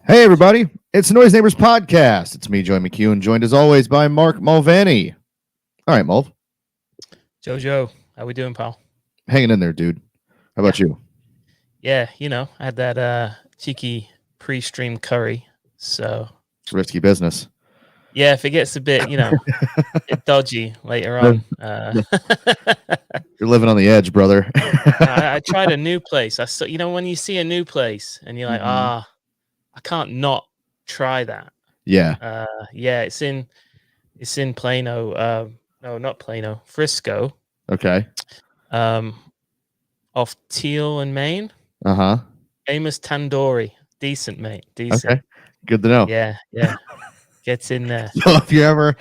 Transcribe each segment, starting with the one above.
Hey, everybody. It's the Noise Neighbors Podcast. It's me, Joey McHugh, joined as always by Mark Mulvaney. All right, Mulv. Jojo, how we doing, pal? Hanging in there, dude. How about you? Yeah, I had that cheeky pre-stream curry. So It's risky business. yeah, if it gets a bit, bit dodgy later on. You're living on the edge, brother. I tried a new place. I saw, when you see a new place and you're like, I can't not try that. Yeah. Yeah, it's in Plano. No, not Plano, Frisco. Okay. Off Teal and Maine. Uh-huh. Amos Tandoori. Decent, mate. Decent. Okay. Good to know. Yeah. Gets in there. So if you're ever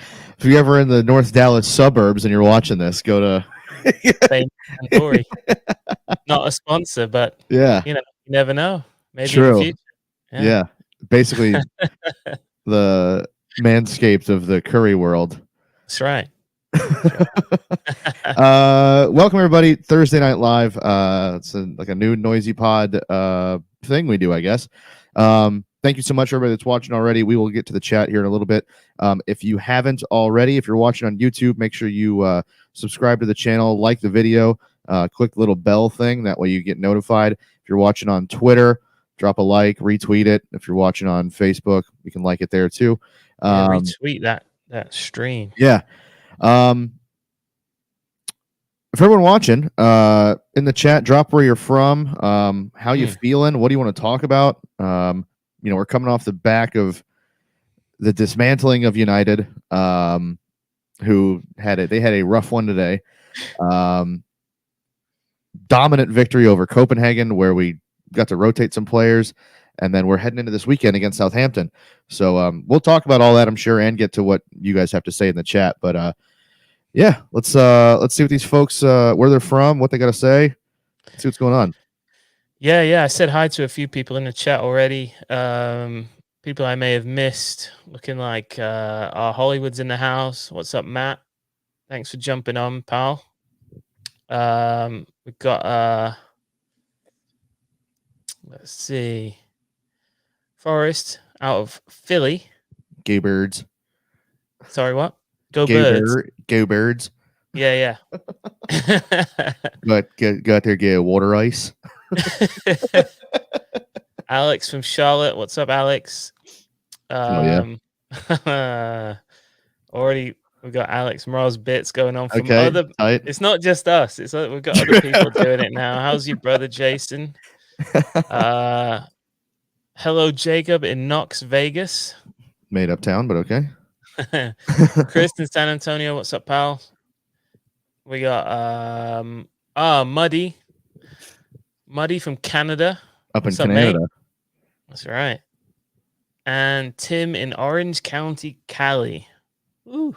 in the North Dallas suburbs and you're watching this, go to Tandoori. Not a sponsor, but yeah. You never know. Maybe True. in the future. Yeah. Basically the Manscaped of the curry world. That's right. Welcome everybody. Thursday Night Live. It's like a new noisy pod thing we do, I guess. Thank you so much, everybody that's watching already. We will get to the chat here in a little bit. If you haven't already, if you're watching on YouTube, make sure you subscribe to the channel, like the video, click the little bell thing. That way you get notified. If you're watching on Twitter, drop a like, retweet it. If you're watching on Facebook, you can like it there too. Retweet that stream. Yeah. If everyone watching, in the chat, drop where you're from, how you feeling, what do you want to talk about? We're coming off the back of the dismantling of United, who had a rough one today. Dominant victory over Copenhagen, where we got to rotate some players, and then we're heading into this weekend against Southampton. So we'll talk about all that, I'm sure, and get to what you guys have to say in the chat. But yeah, let's see what these folks where they're from, what they got to say. Let's see what's going on. Yeah. I said hi to a few people in the chat already. People I may have missed. Looking like our Hollywood's in the house. What's up, Matt? Thanks for jumping on, pal. We've got let's see, Forrest out of Philly. Gay birds. Sorry, what? Go birds. Go birds. Yeah. Go out there, get a water ice. Alex from Charlotte. What's up, Alex? Yeah. Already we've got Alex Morales bits going on from okay, other. tight. It's not just us. It's like we've got other people doing it now. How's your brother Jason? Hello, Jacob in Knox, Vegas. Made up town, but okay. Chris in San Antonio. What's up, pal? We got Muddy from Canada. Up in Canada. Mate? That's right. And Tim in Orange County, Cali. Ooh.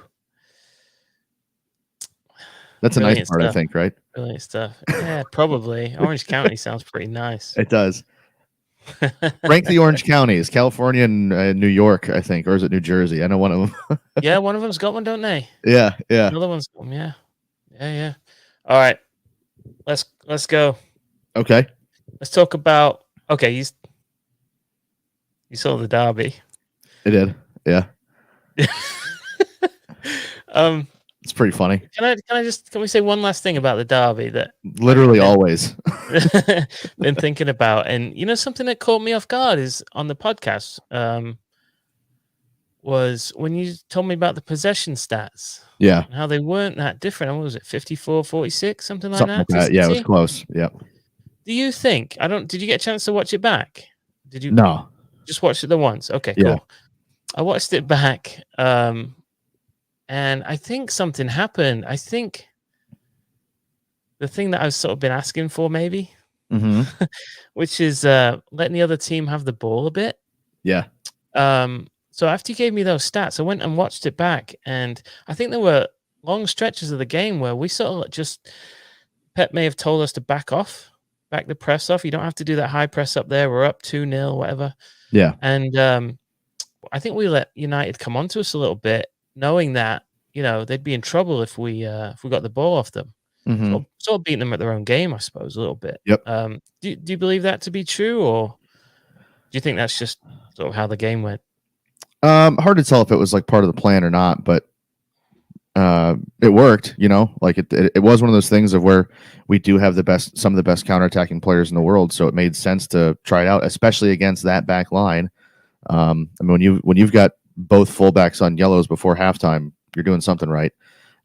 That's a nice part, I think, right? Brilliant stuff. Yeah, probably. Orange County sounds pretty nice. It does. Rank the Orange Counties, California and New York, I think, or is it New Jersey? I know one of them. Yeah, one of them's got one, don't they? Yeah. Another one's got one, yeah. All right, let's go. Okay. Let's talk about. Okay, you saw the derby. I did. Yeah. It's pretty funny. Can we say one last thing about the derby that literally always been thinking about? And something that caught me off guard is on the podcast was when you told me about the possession stats. Yeah. And how they weren't that different. What was it, 54-46, something like that? Yeah, it was close. Yeah. Do you think did you get a chance to watch it back? Did you? No. Just watched it the once. Okay, cool. Yeah. I watched it back. And I think something happened. I think the thing that I've sort of been asking for, maybe, which is letting the other team have the ball a bit. Yeah. So after you gave me those stats, I went and watched it back, and I think there were long stretches of the game where we sort of just Pep may have told us to back the press off. You don't have to do that high press up there. We're up 2-0, whatever. Yeah. And I think we let United come onto us a little bit, knowing that they'd be in trouble if we got the ball off them. Sort of beating them at their own game, I suppose, a little bit. Yep. Do you believe that to be true, or? you think that's just sort of how the game went? Hard to tell if it was like part of the plan or not, but it worked. Like it was one of those things of where we do have some of the best counterattacking players in the world, so it made sense to try it out, especially against that back line. I mean, when you've got both fullbacks on yellows before halftime, you're doing something right.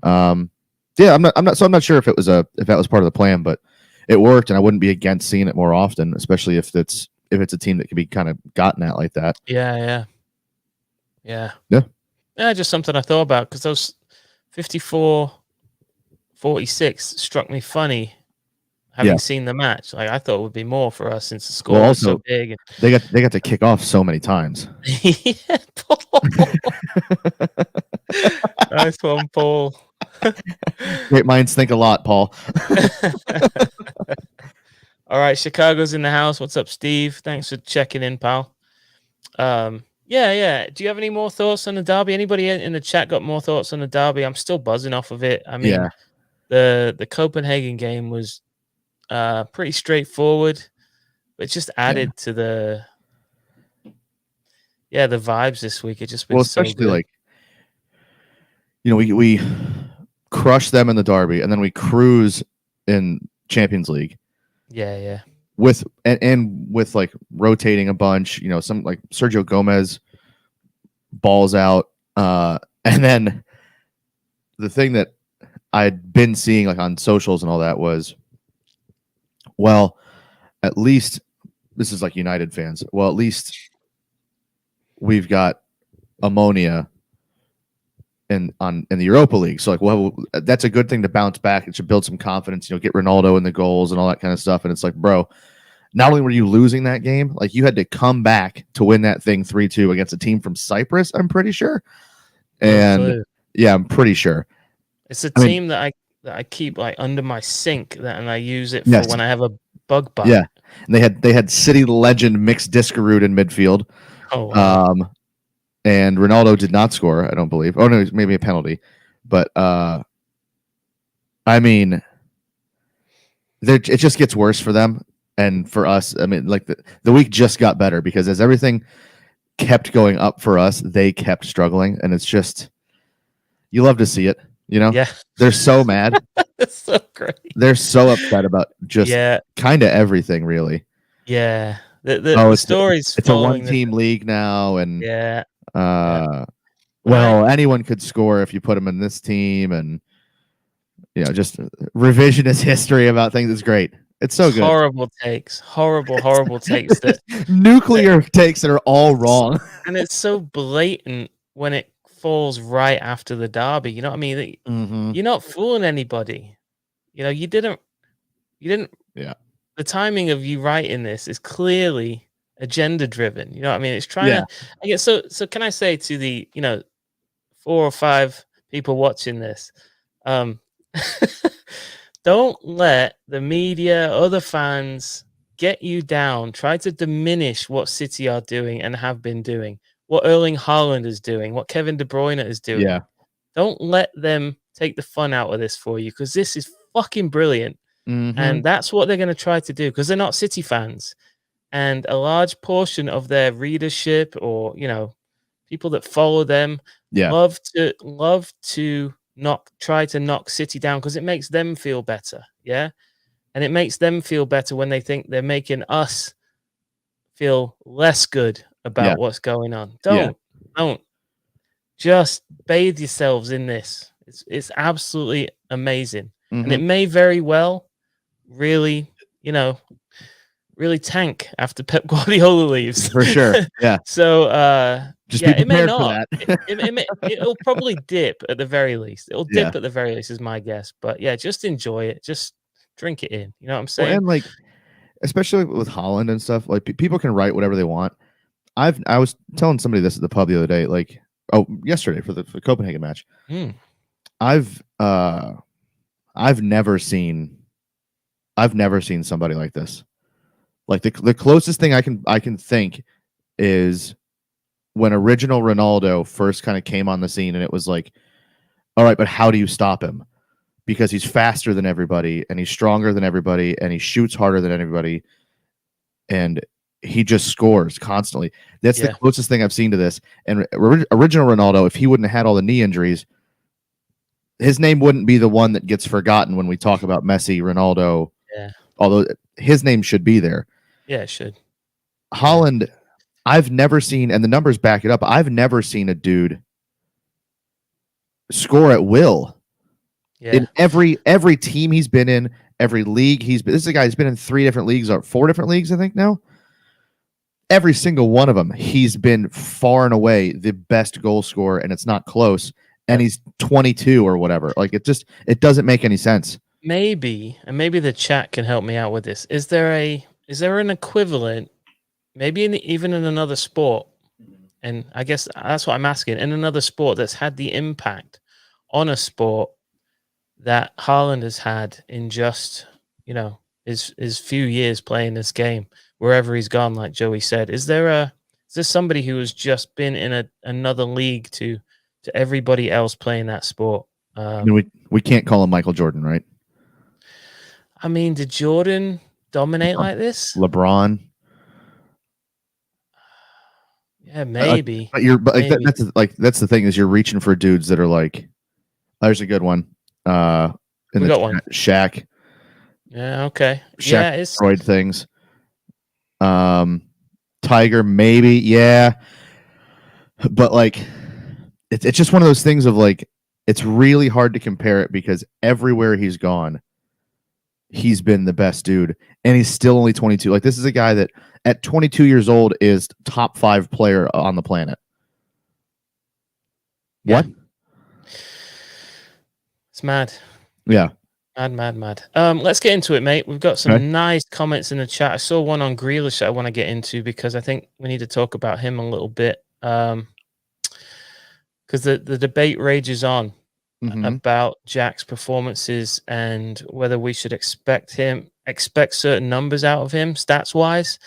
Yeah, I'm not sure if that was part of the plan, but it worked, and I wouldn't be against seeing it more often, especially if it's a team that can be kind of gotten at like that. Yeah. Just something I thought about, because those 54-46 struck me funny, having seen the match. Like, I thought it would be more for us since the score was so big. They got to kick off so many times. Yeah, Paul. Nice one, Paul. Great minds think a lot, Paul. All right, Chicago's in the house. What's up, Steve? Thanks for checking in, pal. Yeah. Do you have any more thoughts on the derby? Anybody in the chat got more thoughts on the derby? I'm still buzzing off of it. I mean, the Copenhagen game was pretty straightforward, but it just added to the vibes this week. It just been especially so good. Like, we crush them in the derby, and then we cruise in Champions League. Yeah. With like rotating a bunch, some like Sergio Gomez balls out, and then the thing that I'd been seeing like on socials and all that was, well, at least this is like United fans. Well, at least we've got ammonia in the Europa League. So like, well, that's a good thing to bounce back. It should build some confidence, get Ronaldo in the goals and all that kind of stuff. And it's like, bro, not only were you losing that game, like you had to come back to win that thing 3-2 against a team from Cyprus, I'm pretty sure. And yeah, I'm pretty sure. It's a team that I keep like under my sink, and I use it for when I have a bug bite. Yeah. And they had City legend Mixed Discarud in midfield. Oh, wow. And Ronaldo did not score, I don't believe. Oh no, maybe a penalty. But I mean, it just gets worse for them. And for us, I mean, like the week just got better, because as everything kept going up for us, they kept struggling. And it's just, you love to see it, Yeah. They're so mad. It's so great. They're so upset about just kind of everything, really. Yeah. The stories. It's a one-team league now, and well, anyone could score if you put them in this team, and just revisionist history about things is great. It's so good. Horrible takes. Horrible takes. Nuclear takes that are all wrong. And it's so blatant when it falls right after the derby. You know what I mean? You're not fooling anybody. You didn't. Yeah. The timing of you writing this is clearly agenda driven. You know what I mean? It's trying to. I guess so. So can I say to the 4 or 5 people watching this, don't let the media, other fans get you down. Try to diminish what City are doing and have been doing, what Erling Haaland is doing, what Kevin De Bruyne is doing. Yeah. Don't let them take the fun out of this for you, because this is fucking brilliant. And that's what they're going to try to do, because they're not City fans. And a large portion of their readership, or, people that follow them, love to try to knock City down, because it makes them feel better. Yeah. And it makes them feel better when they think they're making us feel less good about what's going on. Don't just bathe yourselves in this. It's absolutely amazing. And it may very well really tank after Pep Guardiola leaves. For sure. Yeah. So just be prepared it may not. For that. It'll probably dip at the very least. It'll dip at the very least, is my guess. But yeah, just enjoy it. Just drink it in. You know what I'm saying? Well, and like, especially with Haaland and stuff, like people can write whatever they want. I was telling somebody this at the pub the other day, like yesterday for the Copenhagen match. I've never seen somebody like this. Like the closest thing I can think is when original Ronaldo first kind of came on the scene, and it was like, all right, but how do you stop him? Because he's faster than everybody, and he's stronger than everybody, and he shoots harder than everybody, and he just scores constantly. That's the Yeah. closest thing I've seen to this. And original Ronaldo, if he wouldn't have had all the knee injuries, his name wouldn't be the one that gets forgotten when we talk about Messi, Ronaldo. Yeah. Although his name should be there. Yeah, it should. Haaland, I've never seen, and the numbers back it up, I've never seen a dude score at will. Yeah. In every team he's been in, every league he's been. This is a guy who's been in 3 different leagues, or 4 different leagues, I think now. Every single one of them, he's been far and away the best goal scorer, and it's not close. And he's 22 or whatever. Like it doesn't make any sense. Maybe, and maybe the chat can help me out with this. Is there an equivalent, maybe even in another sport? And I guess that's what I'm asking. In another sport that's had the impact on a sport that Haaland has had in just, his few years playing this game, wherever he's gone, like Joey said. Is there somebody who has just been in another league to everybody else playing that sport? We can't call him Michael Jordan, right? I mean, did Jordan dominate like this? LeBron. Yeah, maybe. Maybe. That's the thing, is you're reaching for dudes that are like, there's a good one. We got one. Shaq. Yeah, okay. Shaq Yeah, it's destroyed things. Tiger, maybe, yeah. But like it's just one of those things of like, it's really hard to compare it because everywhere he's gone, he's been the best dude, and he's still only 22. Like, this is a guy that at 22 years old is top 5 player on the planet. Yeah. What? It's mad. Yeah. Mad. Let's get into it, mate. We've got some nice comments in the chat. I saw one on Grealish that I want to get into because I think we need to talk about him a little bit. Because the debate rages on about Jack's performances and whether we should expect certain numbers out of him, stats wise,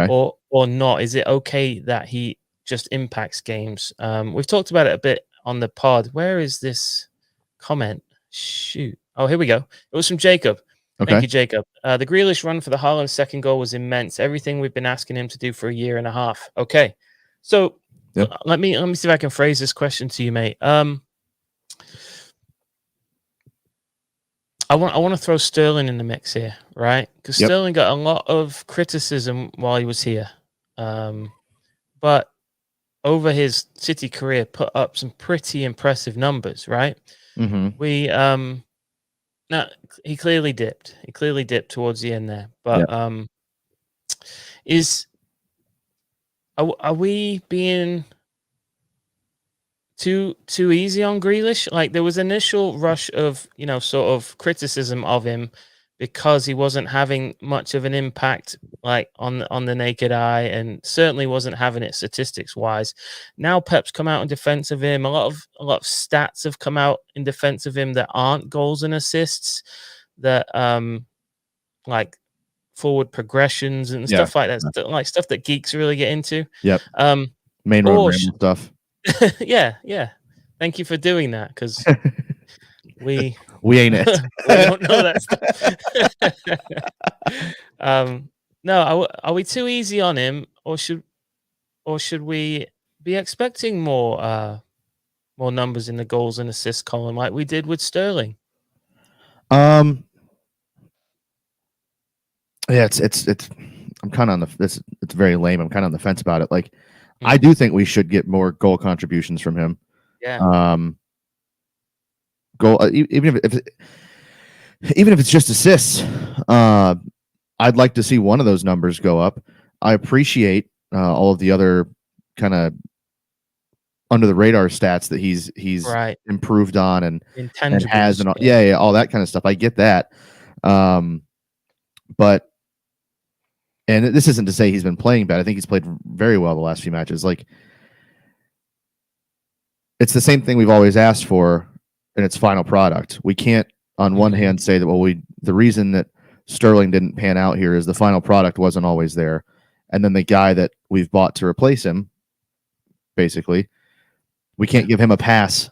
or not. Is it okay that he just impacts games? We've talked about it a bit on the pod. Where is this comment? Shoot. Oh, here we go. It was from Jacob. Thank you, Jacob. The Grealish run for the Haaland second goal was immense. Everything we've been asking him to do for a year and a half. Okay. So let me see if I can phrase this question to you, mate. I want to throw Sterling in the mix here, right? Because Sterling got a lot of criticism while he was here. But over his City career, put up some pretty impressive numbers, right? We now he clearly dipped. He clearly dipped towards the end there. But are we being too easy on Grealish? Like, there was initial rush of sort of criticism of him because he wasn't having much of an impact, like on the naked eye, and certainly wasn't having it statistics wise. Now Pep's come out in defense of him. A lot of stats have come out in defense of him that aren't goals and assists, that like forward progressions and stuff like that, like stuff that geeks really get into. Main road stuff. yeah. Thank you for doing that, because we ain't it. we don't know that stuff. No, are we too easy on him, or should we be expecting more numbers in the goals and assists column like we did with Sterling? Yeah, it's I'm kind of on it's very lame. I'm kind of on the fence about it. Like, I do think we should get more goal contributions from him. Yeah. Goal, even if it's just assists, I'd like to see one of those numbers go up. I appreciate all of the other kind of under the radar stats that he's improved on and has and all, all that kind of stuff. I get that, but. And this isn't to say he's been playing bad. I think he's played very well the last few matches. Like, it's the same thing we've always asked for in its final product. We can't, on one hand, say that, the reason that Sterling didn't pan out here is the final product wasn't always there. And then the guy that we've bought to replace him, basically, we can't give him a pass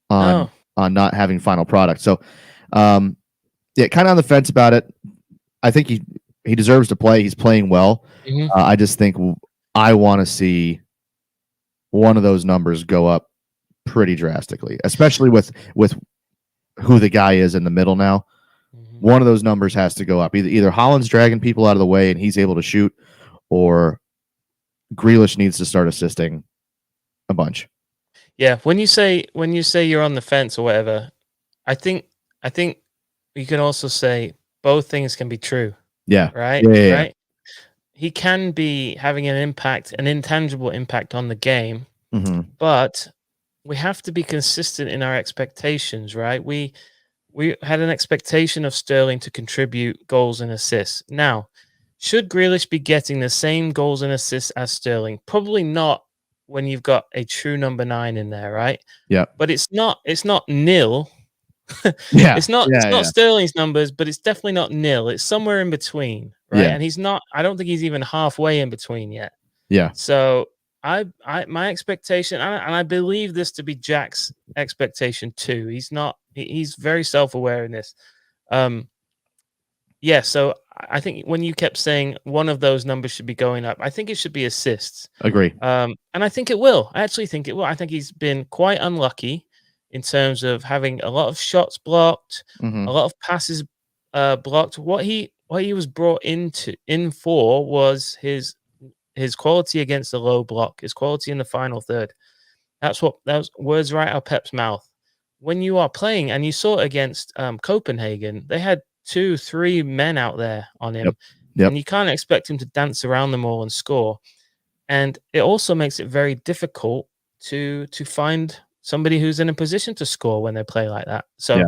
on not having final product. So, kind of on the fence about it. I think he he deserves to play. He's playing well. Mhm. I just think I want to see one of those numbers go up pretty drastically, especially with who the guy is in the middle now. Mhm. One of those numbers has to go up. Either Haaland's dragging people out of the way and he's able to shoot, or Grealish needs to start assisting a bunch. Yeah, when you say you're on the fence or whatever, I think you can also say both things can be true, Yeah. right? Yeah. Right? He can be having an impact, an intangible impact on the game, but we have to be consistent in our expectations, right? We had an expectation of Sterling to contribute goals and assists. Now, should Grealish be getting the same goals and assists as Sterling? Probably not when you've got a true number 9 in there, right? Yeah. But it's not nil. Yeah. It's not Sterling's numbers, but it's definitely not nil. It's somewhere in between, right? Yeah. And he's not, I don't think he's even halfway in between yet. Yeah. So my expectation, and I believe this to be Jack's expectation too. He's very self-aware in this. Yeah, so I think when you kept saying one of those numbers should be going up, I think it should be assists. Agree. And I think it will. I actually think it will. I think he's been quite unlucky in terms of having a lot of shots blocked, a lot of passes blocked. What he was brought in for was his quality against the low block, his quality in the final third. That was words right out of Pep's mouth. When you are playing, and you saw it against Copenhagen, they had 2-3 men out there on him, and you can't expect him to dance around them all and score. And it also makes it very difficult to find somebody who's in a position to score when they play like that. So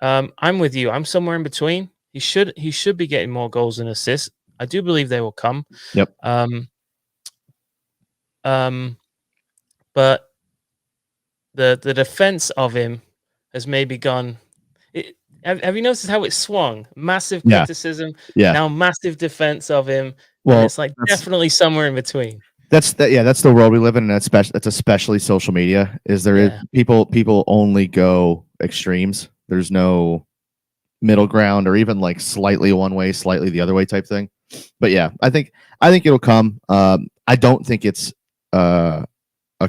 I'm with you. I'm somewhere in between. He should be getting more goals and assists. I do believe they will come. But the defense of him has maybe gone. Have you noticed how it swung? Massive criticism, now massive defense of him. Well, and it's like definitely somewhere in between. That's the world we live in, and that's especially social media. Is people only go extremes. There's no middle ground, or even like slightly one way, slightly the other way type thing. But yeah, I think it'll come. I don't think it's a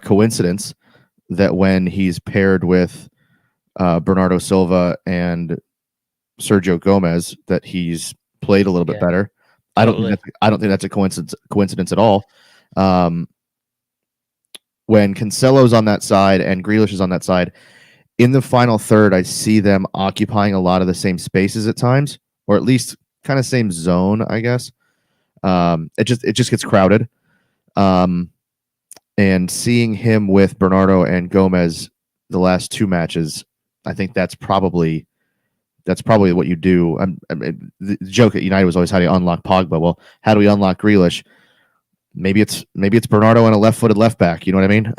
coincidence that when he's paired with Bernardo Silva and Sergio Gomez, that he's played a little bit better. Totally. I don't think that's a coincidence at all. When Cancelo's on that side and Grealish is on that side, in the final third, I see them occupying a lot of the same spaces at times, or at least kind of same zone, I guess. It just gets crowded. And seeing him with Bernardo and Gomez the last 2 matches, I think that's probably what you do. The joke at United was always, how do you unlock Pogba? Well, how do we unlock Grealish? Maybe it's Bernardo and a left-footed left back. You know what I mean?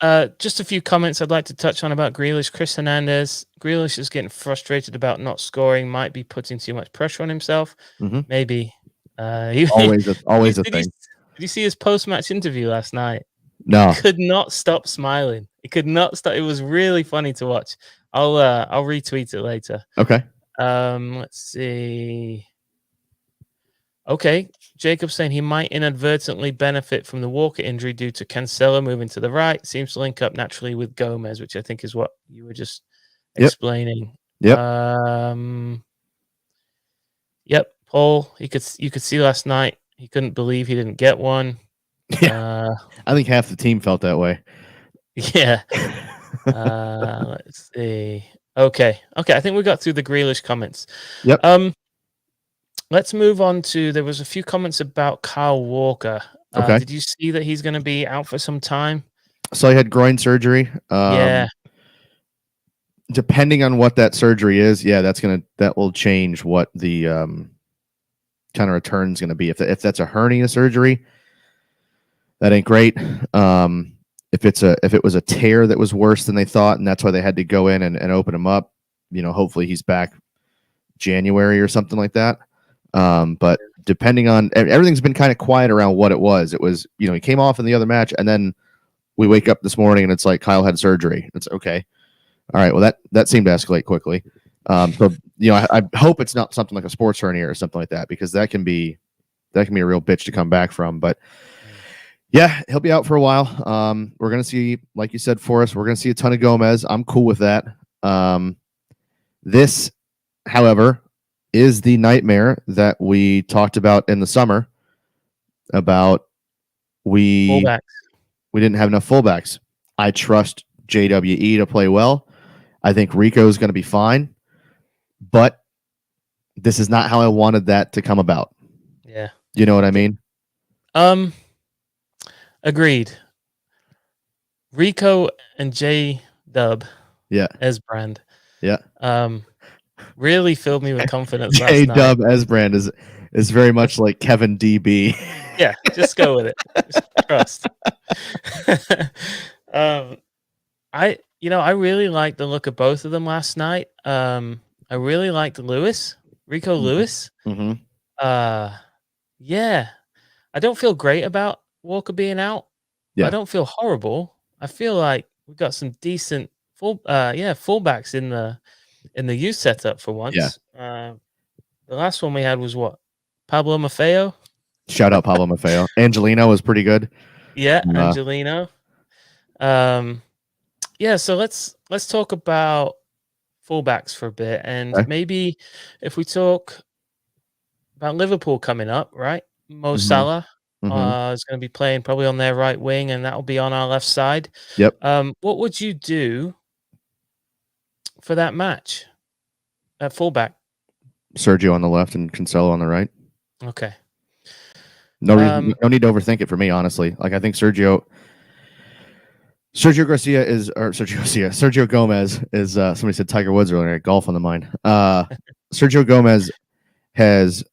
Yeah. Just a few comments I'd like to touch on about Grealish. Chris Hernandez. Grealish is getting frustrated about not scoring. Might be putting too much pressure on himself. Maybe. Always a thing. Did you see his post-match interview last night? No. He could not stop smiling. He could not stop. It was really funny to watch. I'll retweet it later. Okay. Let's see. Okay, Jacob saying he might inadvertently benefit from the Walker injury due to Cancelo moving to the right. Seems to link up naturally with Gomez, which I think is what you were just explaining. Yep. Yep. Paul, you could see last night he couldn't believe he didn't get one. Yeah. I think half the team felt that way. Yeah. Let's see. Okay. I think we got through the Grealish comments. Yep. Let's move on to, there was a few comments about Kyle Walker. Okay. Did you see that he's going to be out for some time? So he had groin surgery. Depending on what that surgery is, that will change what the kind of return is going to be. If that's a hernia surgery, that ain't great. If it was a tear that was worse than they thought, and that's why they had to go in and open him up, hopefully he's back January or something like that. But depending on, everything's been kind of quiet around what it was. It was, he came off in the other match, and then we wake up this morning and it's like Kyle had surgery. It's okay. All right. Well, that seemed to escalate quickly. So I hope it's not something like a sports hernia or something like that, because that can be a real bitch to come back from. But yeah, he'll be out for a while. We're gonna see, like you said, Forrest, we're gonna see a ton of Gomez. I'm cool with that. This, however, is the nightmare that we talked about in the summer about we Fullbacks. didn't have enough fullbacks. I trust JWE to play well. I think Rico is going to be fine, but this is not how I wanted that to come about. Yeah. You know what I mean? Agreed. Rico and J Dub. Yeah. Esbrand. Yeah. Really filled me with confidence J last night. Dub Esbrand is very much like Kevin DB. Yeah, just go with it. Just trust. I really liked the look of both of them last night. I really liked Rico Lewis. Mm-hmm. Yeah. I don't feel great about Walker being out. Yeah. I don't feel horrible. I feel like we've got some decent fullbacks in the youth setup for once. Yeah. The last one we had was what? Pablo Maffeo. Shout out Pablo Maffeo. Angelino was pretty good. Yeah, Angelino. Yeah, so let's talk about fullbacks for a bit, and maybe if we talk about Liverpool coming up, right? Mo Salah is going to be playing probably on their right wing, and that will be on our left side. Yep. What would you do for that match at fullback? Sergio on the left and Cancelo on the right. Okay. No reason, no need to overthink it for me, honestly. Like, I think Sergio Gomez is somebody said Tiger Woods earlier, golf on the mind. Sergio Gomez has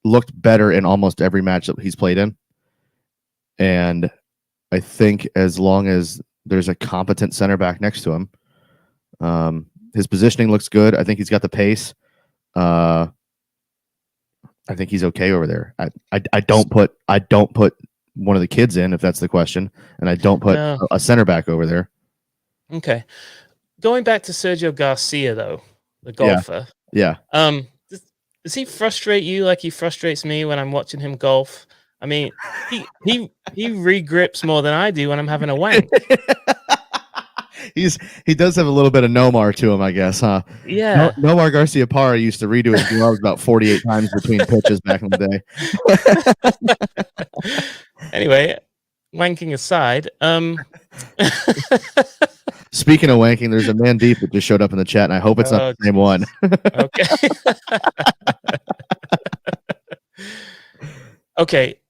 looked better in almost every match that he's played in. And I think as long as there's a competent center back next to him, his positioning looks good. I think he's got the pace. I think he's okay over there. I don't put one of the kids in, if that's the question, and I don't put a center back over there. Okay. Going back to Sergio Garcia though, the golfer. Yeah. Does he frustrate you like he frustrates me when I'm watching him golf? I mean, he regrips more than I do when I'm having a wank. He does have a little bit of Nomar to him, I guess, huh? Yeah. Nomar Garcia Parra used to redo his gloves about 48 times between pitches back in the day. Anyway, wanking aside, speaking of wanking, there's a man deep that just showed up in the chat, and I hope it's not the same one. Okay. Okay.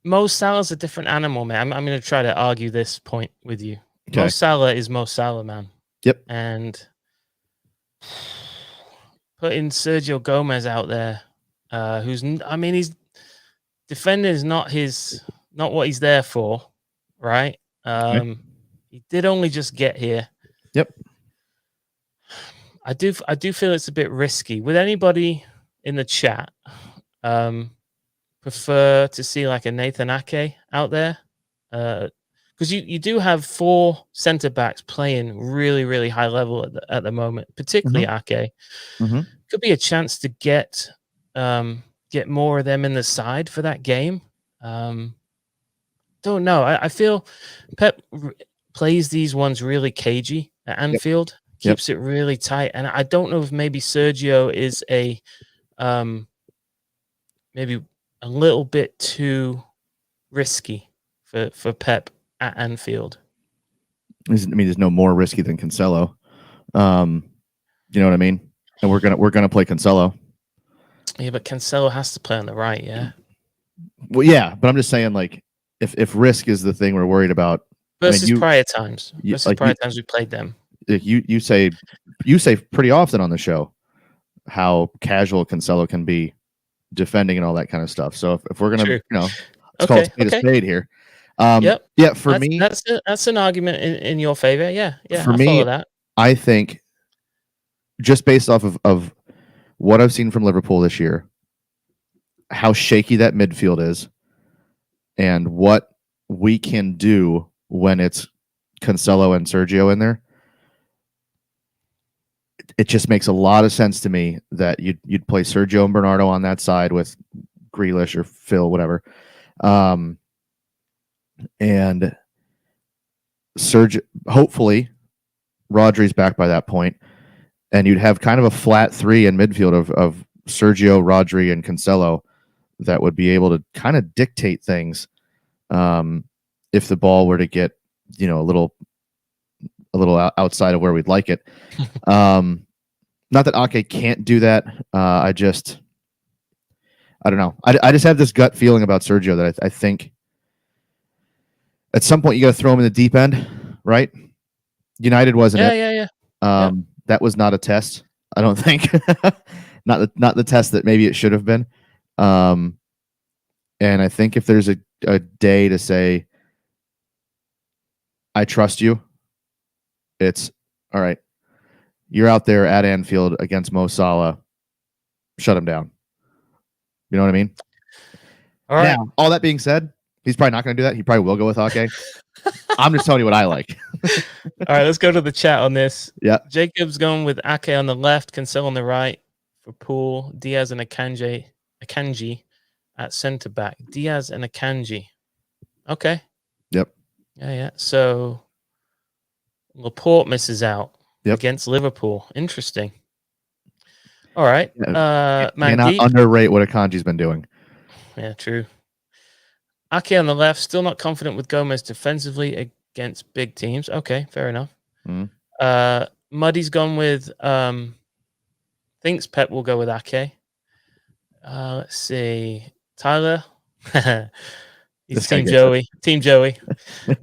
Mo Salah's a different animal, man. I'm going to try to argue this point with you. Okay. Mo Salah is Mo Salah, man. Yep. And putting Sergio Gomez out there, he's defending is not what he's there for, right? He did only just get here. Yep. I do feel it's a bit risky. Would anybody in the chat prefer to see like a Nathan Ake out there? Because you do have 4 center backs playing really, really high level at the moment, particularly Ake. Could be a chance to get more of them in the side for that game. Don't know. I feel Pep plays these ones really cagey at Anfield, keeps it really tight, and I don't know if maybe Sergio is maybe a little bit too risky for Pep at Anfield. I mean, there's no more risky than Cancelo. You know what I mean? And we're gonna play Cancelo. Yeah, but Cancelo has to play on the right, yeah. Well, yeah, but I'm just saying, like, if risk is the thing we're worried about versus prior times. Prior times we played them. You say pretty often on the show how casual Cancelo can be defending and all that kind of stuff. So if we're gonna, let's call it a spade here. Yeah, for me, that's an argument in your favor. Yeah, for me, follow that. I think just based off of what I've seen from Liverpool this year, how shaky that midfield is, and what we can do when it's Cancelo and Sergio in there. it just makes a lot of sense to me that you'd play Sergio and Bernardo on that side with Grealish or Phil, whatever. And Sergio, hopefully Rodri's back by that point, and you'd have kind of a flat three in midfield of Sergio, Rodri, and Cancelo that would be able to kind of dictate things if the ball were to get, a little outside of where we'd like it. Not that Ake can't do that. I don't know. I just have this gut feeling about Sergio that I think at some point you got to throw him in the deep end, right? United wasn't it. Yeah. That was not a test, I don't think. not the test that maybe it should have been. And I think if there's a day to say, I trust you, it's all right. You're out there at Anfield against Mo Salah. Shut him down. You know what I mean? All right. Now, all that being said, he's probably not going to do that. He probably will go with Ake. I'm just telling you what I like. All right, let's go to the chat on this. Yeah. Jacob's going with Ake on the left, Cancelo on the right for Poole, Diaz and Akanji at centre back. Diaz and Akanji. Okay. Yep. Yeah. So Laporte misses out against Liverpool. Interesting. All right. Cannot underrate what Akanji's been doing. Yeah, true. Ake on the left, still not confident with Gomez defensively against big teams. Okay, fair enough. Muddy's gone with thinks Pep will go with Ake. Let's see. Tyler. He's Team Joey. Team Joey.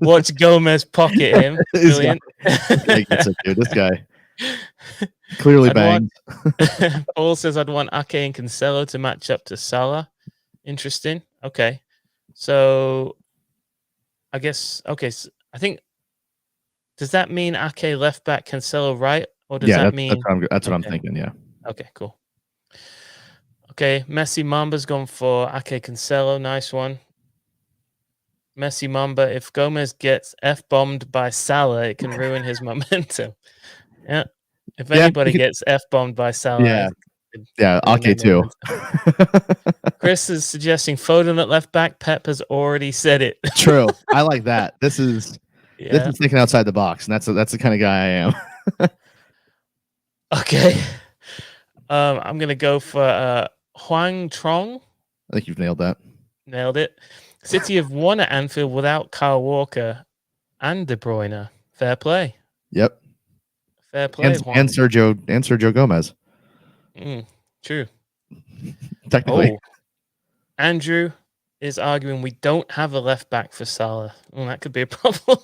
Watch Gomez pocket him. Brilliant. This guy clearly banged. Paul says I'd want Ake and Cancelo to match up to Salah. Interesting. Okay. So I guess so I think, does that mean Ake left back, Cancelo right? Or does that mean that's what I'm thinking, yeah. Okay, cool. Okay, Messi Mamba's gone for Ake Cancelo. Nice one. Messi Mamba, if Gomez gets F-bombed by Salah, it can ruin his momentum. Yeah. If anybody gets F-bombed by Salah. Yeah, Ake too. Chris is suggesting Foden at left back. Pep has already said it. True. I like that. This is thinking outside the box, and that's the kind of guy I am. Okay. I'm gonna go for Huang Trong. I think you've nailed that. Nailed it. City have won at Anfield without Kyle Walker and De Bruyne. Fair play. Yep. Fair play. And Sergio Gomez. True. Technically. Andrew is arguing we don't have a left back for Salah. That could be a problem.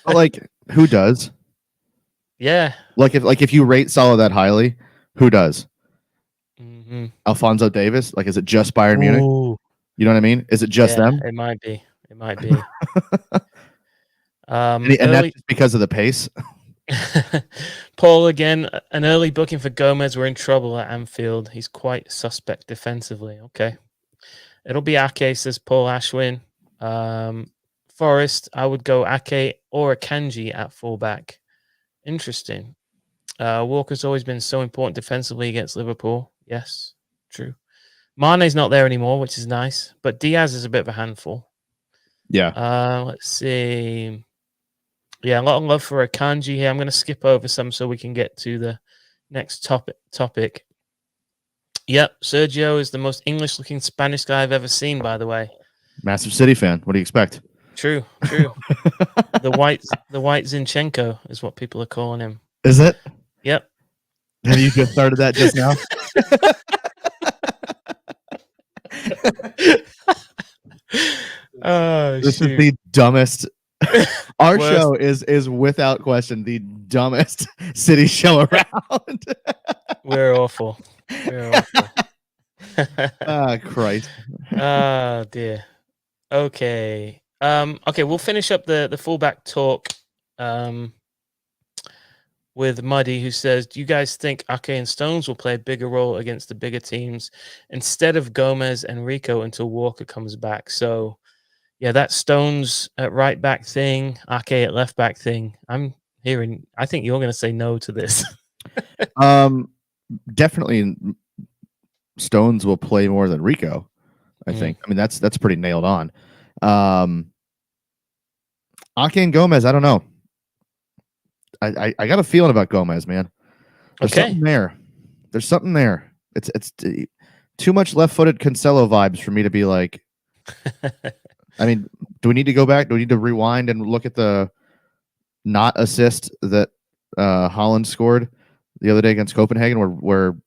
But who does? Yeah. If you rate Salah that highly, who does? Mm-hmm. Alphonso Davies? Is it just Bayern Munich? You know what I mean? Is it just them? It might be. And that's just because of the pace. Paul again, an early booking for Gomez. We're in trouble at Anfield. He's quite suspect defensively. Okay. It'll be Ake, says Paul Ashwin. Forest, I would go Ake or Akanji at fullback. Interesting. Walker's always been so important defensively against Liverpool. Yes, true. Mane's not there anymore, which is nice. But Diaz is a bit of a handful. Yeah. Let's see. Yeah, a lot of love for Akanji here. I'm going to skip over some so we can get to the next topic. Yep, Sergio is the most English-looking Spanish guy I've ever seen, by the way. Massive City fan. What do you expect? True. The white Zinchenko is what people are calling him. Is it? Yep. Have you just started that just now? This is the dumbest. Our show is without question the dumbest City show around. We're awful. Christ. Oh dear. Okay. Okay, we'll finish up the fullback talk with Muddy, who says, do you guys think Ake and Stones will play a bigger role against the bigger teams instead of Gomez and Rico until Walker comes back? So yeah, that Stones at right back thing, Ake at left back thing. I think you're going to say no to this. Definitely Stones will play more than Rico, I think. I mean, that's pretty nailed on. Ake and Gomez, I don't know. I got a feeling about Gomez, man. There's something there. There's something there. It's too much left-footed Cancelo vibes for me to be like. I mean, do we need to go back? Do we need to rewind and look at the not assist that Haaland scored the other day against Copenhagen, where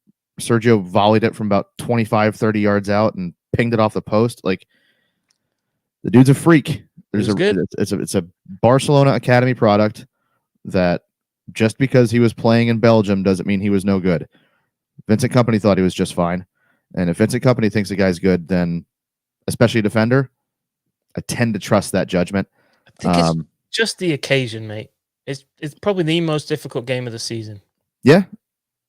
Sergio volleyed it from about 25, 30 yards out and pinged it off the post? Like, the dude's a freak. It's a Barcelona Academy product that just because he was playing in Belgium doesn't mean he was no good. Vincent Kompany thought he was just fine. And if Vincent Kompany thinks the guy's good, then especially a defender, I tend to trust that judgment. I think it's just the occasion, mate. It's probably the most difficult game of the season. Yeah.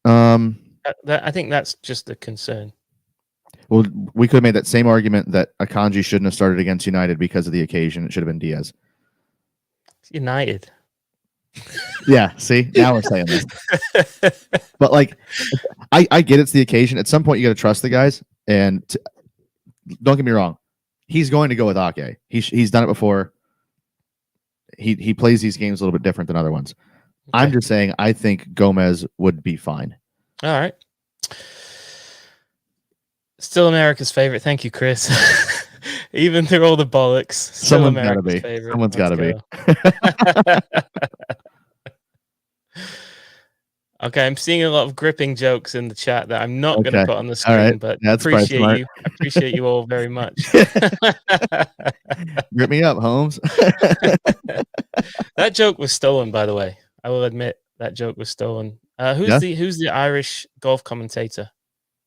I think that's just the concern. Well, we could have made that same argument that Akanji shouldn't have started against United because of the occasion. It should have been Diaz. United. Yeah, see? Now we're saying this. But, like, I get it's the occasion. At some point, you got to trust the guys. And don't get me wrong. He's going to go with Ake. He's done it before. He plays these games a little bit different than other ones. Okay. I'm just saying I think Gomez would be fine. All right. Still America's favorite. Thank you, Chris. Even through all the bollocks, still America's favorite. Someone's got to be. Okay, I'm seeing a lot of gripping jokes in the chat that I'm not going to put on the screen, right. but That's I appreciate you all very much. Grip me up, Holmes. That joke was stolen, by the way. I will admit that joke was stolen. Who's the Irish golf commentator?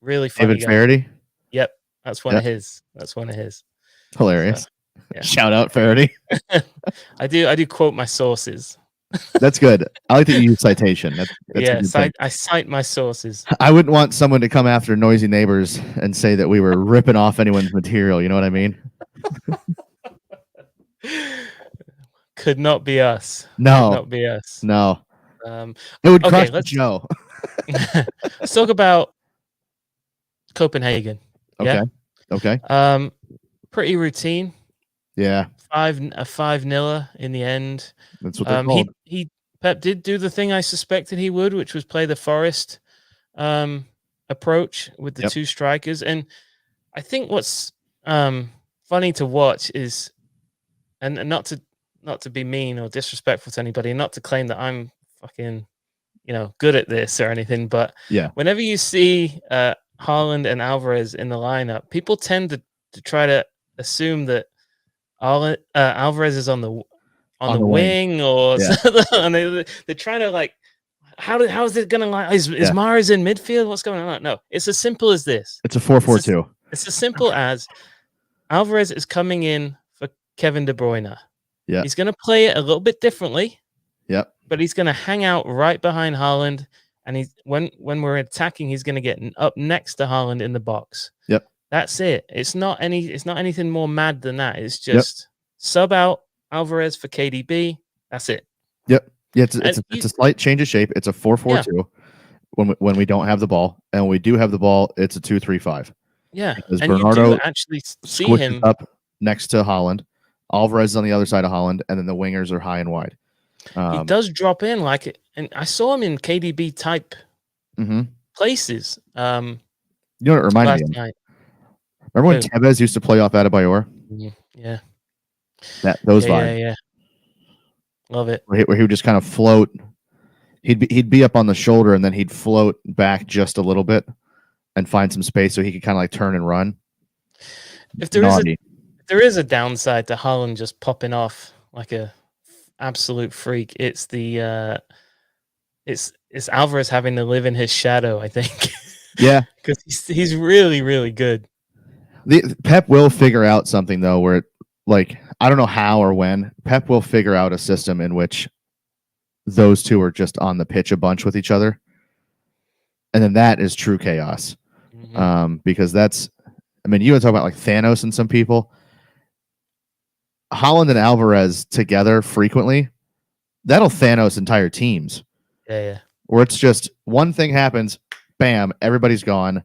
Really funny. David Faraday? Yep, that's one of his. That's one of his. Hilarious. So, yeah. Shout out Faraday. I do quote my sources. That's good. I like that you use citation. That's I cite my sources. I wouldn't want someone to come after Noisy Neighbors and say that we were ripping off anyone's material. You know what I mean? Could not be us. No. Could not be us. No. It would crush Joe. Let's talk about Copenhagen. Okay. Yeah? Okay. Pretty routine. Yeah. A 5-0 in the end. That's what they're called. Pep did do the thing I suspected he would, which was play the Forest approach with the two strikers. And I think what's funny to watch is, and not to be mean or disrespectful to anybody, not to claim that I'm fucking, good at this or anything, but whenever you see Haaland and Alvarez in the lineup, people tend to try to assume that Alvarez is on the wing or and they're trying to like, how is it gonna like? Is Mahrez in midfield? What's going on? No, it's as simple as this. It's a 4-4-2. It's as simple as Alvarez is coming in for Kevin De Bruyne. Yeah, he's gonna play it a little bit differently. Yep, but he's gonna hang out right behind Haaland, and when we're attacking, he's gonna get up next to Haaland in the box. Yep. That's it. It's not anything more mad than that. It's just sub out Alvarez for KDB. That's it. Yep. Yeah, it's a slight change of shape. It's a 4-4-2 when we don't have the ball, and when we do have the ball, it's a 2-3-5. Yeah, because and Bernardo you do actually see him up next to Haaland. Alvarez is on the other side of Haaland, and then the wingers are high and wide. He does drop in like it, and I saw him in KDB type places. You know what it reminded me of? Remember when Tevez used to play off Adebayor? Yeah. Those vibes. Yeah. Love it. Where he would just kind of float. He'd be up on the shoulder, and then he'd float back just a little bit and find some space so he could kind of like turn and run. If there is a downside to Haaland just popping off like a absolute freak, it's the it's Alvarez having to live in his shadow, I think. Yeah. Because he's really, really good. Pep will figure out something though, where I don't know how or when Pep will figure out a system in which those two are just on the pitch a bunch with each other, and then that is true chaos. Because you want to talk about like Thanos and some people. Haaland and Alvarez together frequently, that'll Thanos entire teams. Yeah. where it's just one thing happens, bam, everybody's gone.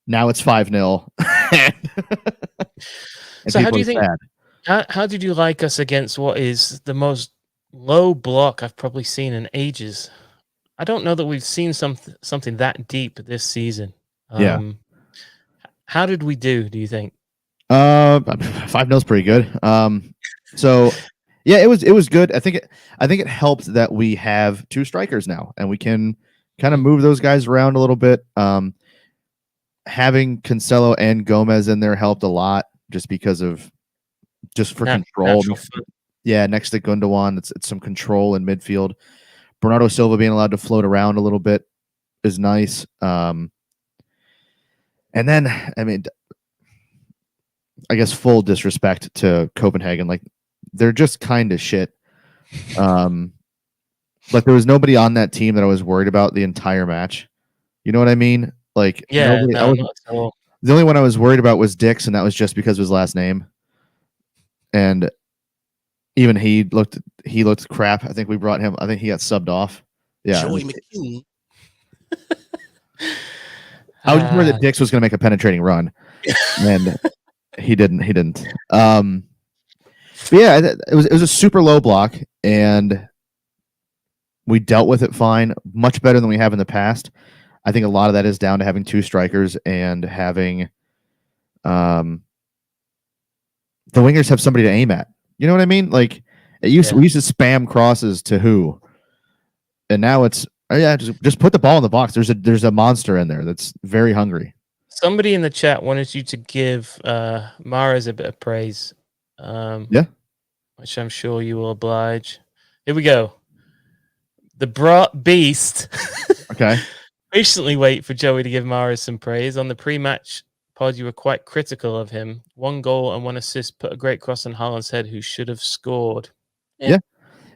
Now it's 5-0. So how do you think? How did you like us against what is the most low block I've probably seen in ages? I don't know that we've seen something that deep this season. Yeah. How did we do you think? 5-0 is pretty good. So yeah, it was good. I think it helped that we have 2 strikers now, and we can kind of move those guys around a little bit. Having Cancelo and Gomez in there helped a lot, just because of for control. Yeah, next to Gundogan, it's some control in midfield. Bernardo Silva being allowed to float around a little bit is nice. And then, I mean, I guess full disrespect to Copenhagen, like they're just kind of shit. Like there was nobody on that team that I was worried about the entire match. You know what I mean? Like, yeah, not at all. The only one I was worried about was Dix, and that was just because of his last name. And even he looked crap. I think we brought him. I think he got subbed off. Yeah. Joey McKean. I was worried that Dix was going to make a penetrating run, and he didn't. But yeah, it was a super low block, and we dealt with it fine, much better than we have in the past. I think a lot of that is down to having 2 strikers and having the wingers have somebody to aim at. You know what I mean? Like we used to spam crosses to who, and now it's just put the ball in the box. There's a monster in there that's very hungry. Somebody in the chat wanted you to give Mahrez a bit of praise. Yeah, which I'm sure you will oblige. Here we go. The Beast. Okay. Patiently wait for Joey to give Mahrez some praise. On the pre-match pod, you were quite critical of him. 1 goal and 1 assist, put a great cross on Haaland's head, who should have scored. Yeah.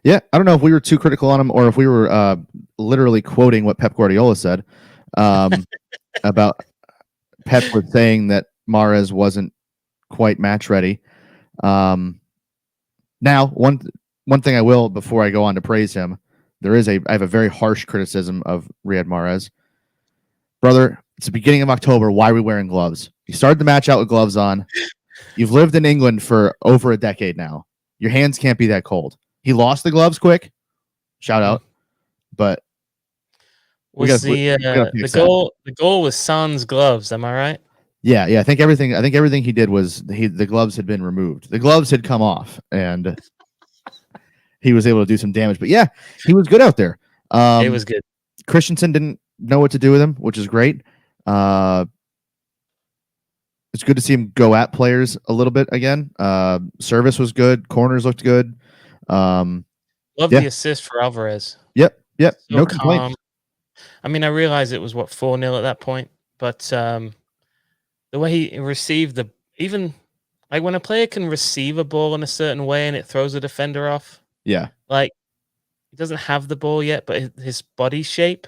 I don't know if we were too critical on him or if we were literally quoting what Pep Guardiola said about Pep was saying that Mahrez wasn't quite match ready. Now, one thing I will, before I go on to praise him, I have a very harsh criticism of Riyad Mahrez. Brother, it's the beginning of October. Why are we wearing gloves? You started the match out with gloves on. You've lived in England for over a decade now. Your hands can't be that cold. He lost the gloves quick. Shout out. But the goal was Son's gloves, am I right? Yeah. I think everything he did was the gloves had been removed. The gloves had come off, and he was able to do some damage. But yeah, he was good out there. It was good. Christensen didn't know what to do with him, which is great. It's good to see him go at players a little bit again. Service was good. Corners looked good. Love the assist for Alvarez. Yep. So No complaints. I mean, I realized it was 4-0 at that point, but the way he received even like when a player can receive a ball in a certain way and it throws a defender off. Yeah. Like he doesn't have the ball yet, but his body shape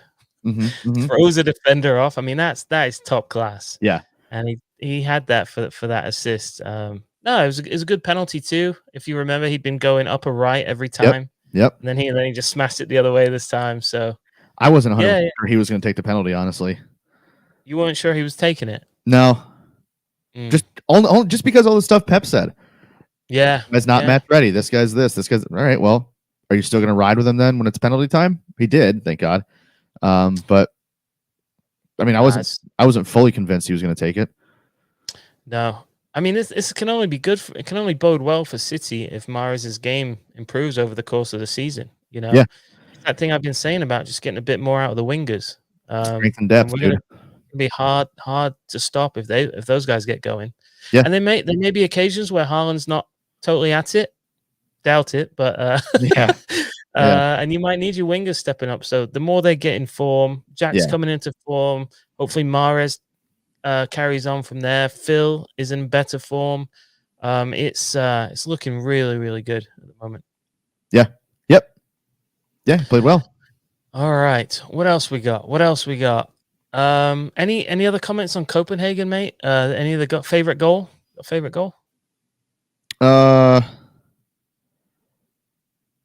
throws a defender off. I mean, that is top class. Yeah. And he had that for that assist. No, it was a good penalty too. If you remember, he'd been going upper right every time. Yep. And then he just smashed it the other way this time. So I wasn't 100% sure he was going to take the penalty, honestly. You weren't sure he was taking it? No. Just because all the stuff Pep said. Yeah. That's not match ready. This guy's this. This guy's all right. Well, are you still going to ride with him then when it's penalty time? He did, thank God. But I mean, I wasn't fully convinced he was going to take it. No, I mean this can only be good. It can only bode well for City if Mahrez's game improves over the course of the season. You know, that thing I've been saying about just getting a bit more out of the wingers. Strength and depth. It'll be hard to stop if those guys get going. Yeah, and there may be occasions where Haaland's not totally at it. Doubt it, but and you might need your wingers stepping up. So the more they get in form, Jack's coming into form. Hopefully Mahrez carries on from there. Phil is in better form. It's looking really, really good at the moment. Yeah. Yep. Yeah, played well. All right. What else we got? Any other comments on Copenhagen, mate? Any of the favorite goal?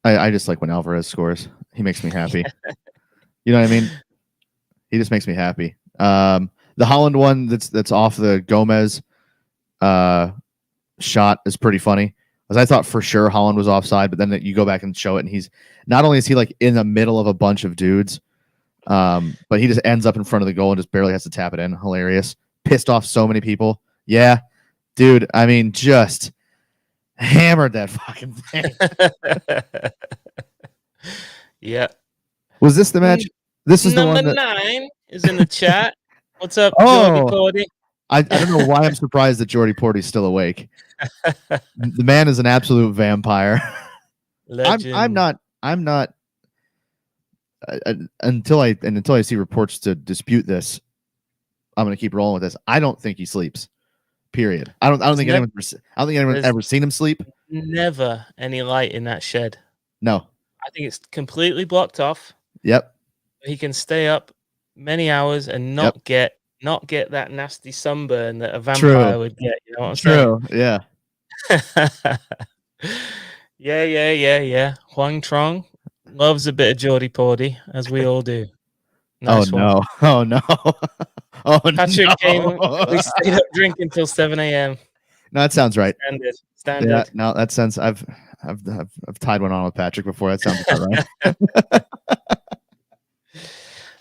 I just like when Alvarez scores. He makes me happy. You know what I mean? He just makes me happy. The Haaland one that's off the Gomez shot is pretty funny. As I thought for sure Haaland was offside, but then you go back and show it, and he's not only is he like in the middle of a bunch of dudes, but he just ends up in front of the goal and just barely has to tap it in. Hilarious. Pissed off so many people. Yeah, dude. I mean, just hammered that fucking thing. Yeah. Was this the match? This is Number the one that 9 is in the chat. What's up, Oh. Jordy Cordy? I don't know why I'm surprised that Jordy Porty's still awake. The man is an absolute vampire. Legend. I'm not until I see reports to dispute this. I'm going to keep rolling with this. I don't think he sleeps. Period. I don't think anyone's ever seen him sleep. Never any light in that shed. No. I think it's completely blocked off. Yep. He can stay up many hours and not get that nasty sunburn that a vampire would get. You know what I'm saying? Yeah. Yeah. Huang Trong loves a bit of Geordie Pordy, as we all do. Nice one. Oh no. Patrick came. We stayed up drinking till 7 a.m. No, that sounds right. Standard. Yeah, no, that sounds. I've tied one on with Patrick before. That sounds about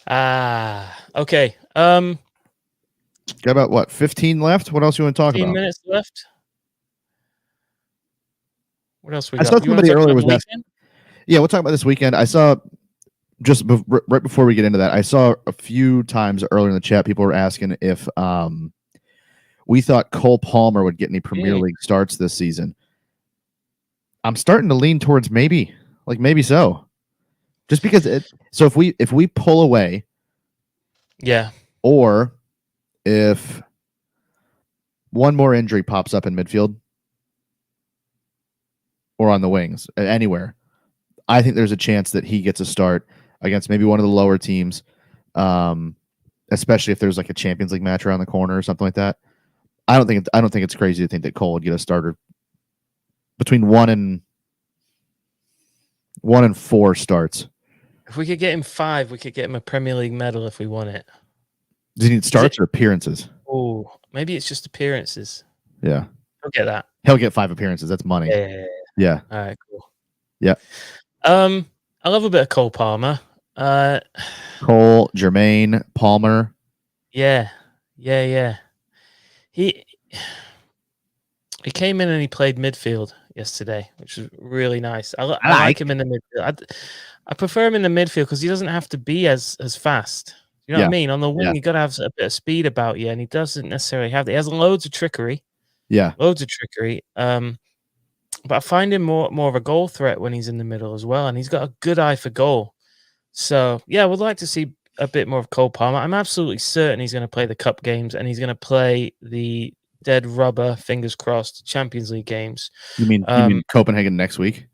right. Okay. Got about what 15 left? What else you want to talk about? 15 minutes left. What else we got? I saw somebody earlier was asking. Yeah, we'll talk about this weekend. I saw just right before we get into that, I saw a few times earlier in the chat people were asking if we thought Cole Palmer would get any Premier League starts this season. I'm starting to lean towards maybe so. Just because so if we pull away, or if one more injury pops up in midfield or on the wings, anywhere, I think there's a chance that he gets a start against maybe one of the lower teams, especially if there's like a Champions League match around the corner or something like that. I don't think it's crazy to think that Cole would get a starter between 1 and 4 starts. If we could get him 5, we could get him a Premier League medal if we won it. Does he need starts or appearances? Oh, maybe it's just appearances. Yeah. He'll get that. He'll get 5 appearances. That's money. Yeah. All right, cool. Yeah. I love a bit of Cole Palmer. Cole, Jermaine, Palmer. Yeah. He came in and he played midfield yesterday, which was really nice. I like him in the midfield. I prefer him in the midfield because he doesn't have to be as fast. You know what I mean? On the wing, you got to have a bit of speed about you, and he doesn't necessarily have that. He has loads of trickery. Yeah. Loads of trickery. But I find him more of a goal threat when he's in the middle as well, and he's got a good eye for goal. So, yeah, I would like to see a bit more of Cole Palmer. I'm absolutely certain he's going to play the cup games, and he's going to play the dead rubber, fingers crossed, Champions League games. You mean Copenhagen next week?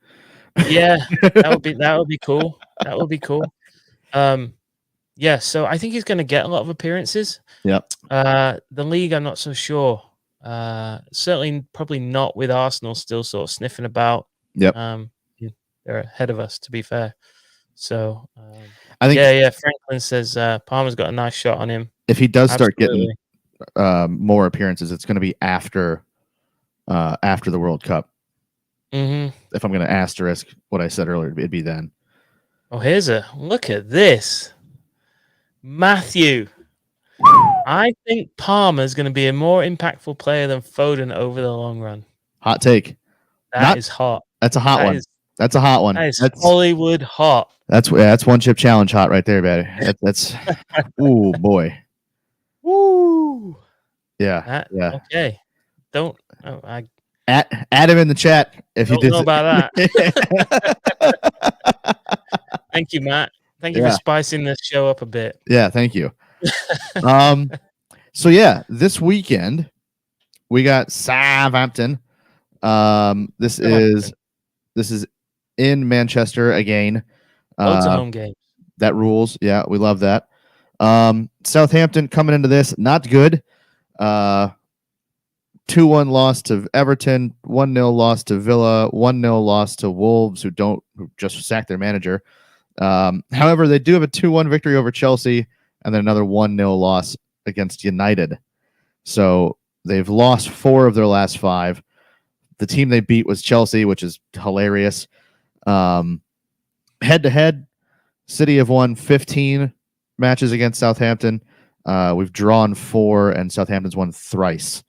Yeah, that would be cool. That would be cool. Yeah, so I think he's going to get a lot of appearances. Yep. The league, I'm not so sure. Certainly, probably not with Arsenal still sort of sniffing about. Yep. They're ahead of us, to be fair. So, I think. Yeah. Franklin says Palmer's got a nice shot on him. If he does start getting more appearances, it's going to be after the World Cup. Mm-hmm. If I'm going to asterisk what I said earlier, it'd be then. Oh, look at this, Matthew. I think Palmer's going to be a more impactful player than Foden over the long run. Hot take. That is hot. That's a hot one. That's a hot one. That's Hollywood hot. That's one chip challenge hot right there, buddy. That's ooh boy. Woo. Yeah. Okay. Add him in the chat if you did know about that. Thank you, Matt. Thank you for spicing this show up a bit. Yeah, thank you. So this weekend we got Southampton. This is in Manchester again. Loads of home games. That rules. Yeah, we love that. Southampton coming into this not good. 2-1 loss to Everton, 1-0 loss to Villa, 1-0 loss to Wolves, who just sacked their manager. However, they do have a 2-1 victory over Chelsea and then another 1-0 loss against United. So they've lost 4 of their last 5. The team they beat was Chelsea, which is hilarious. Head-to-head, City have won 15 matches against Southampton. We've drawn 4, and Southampton's won thrice.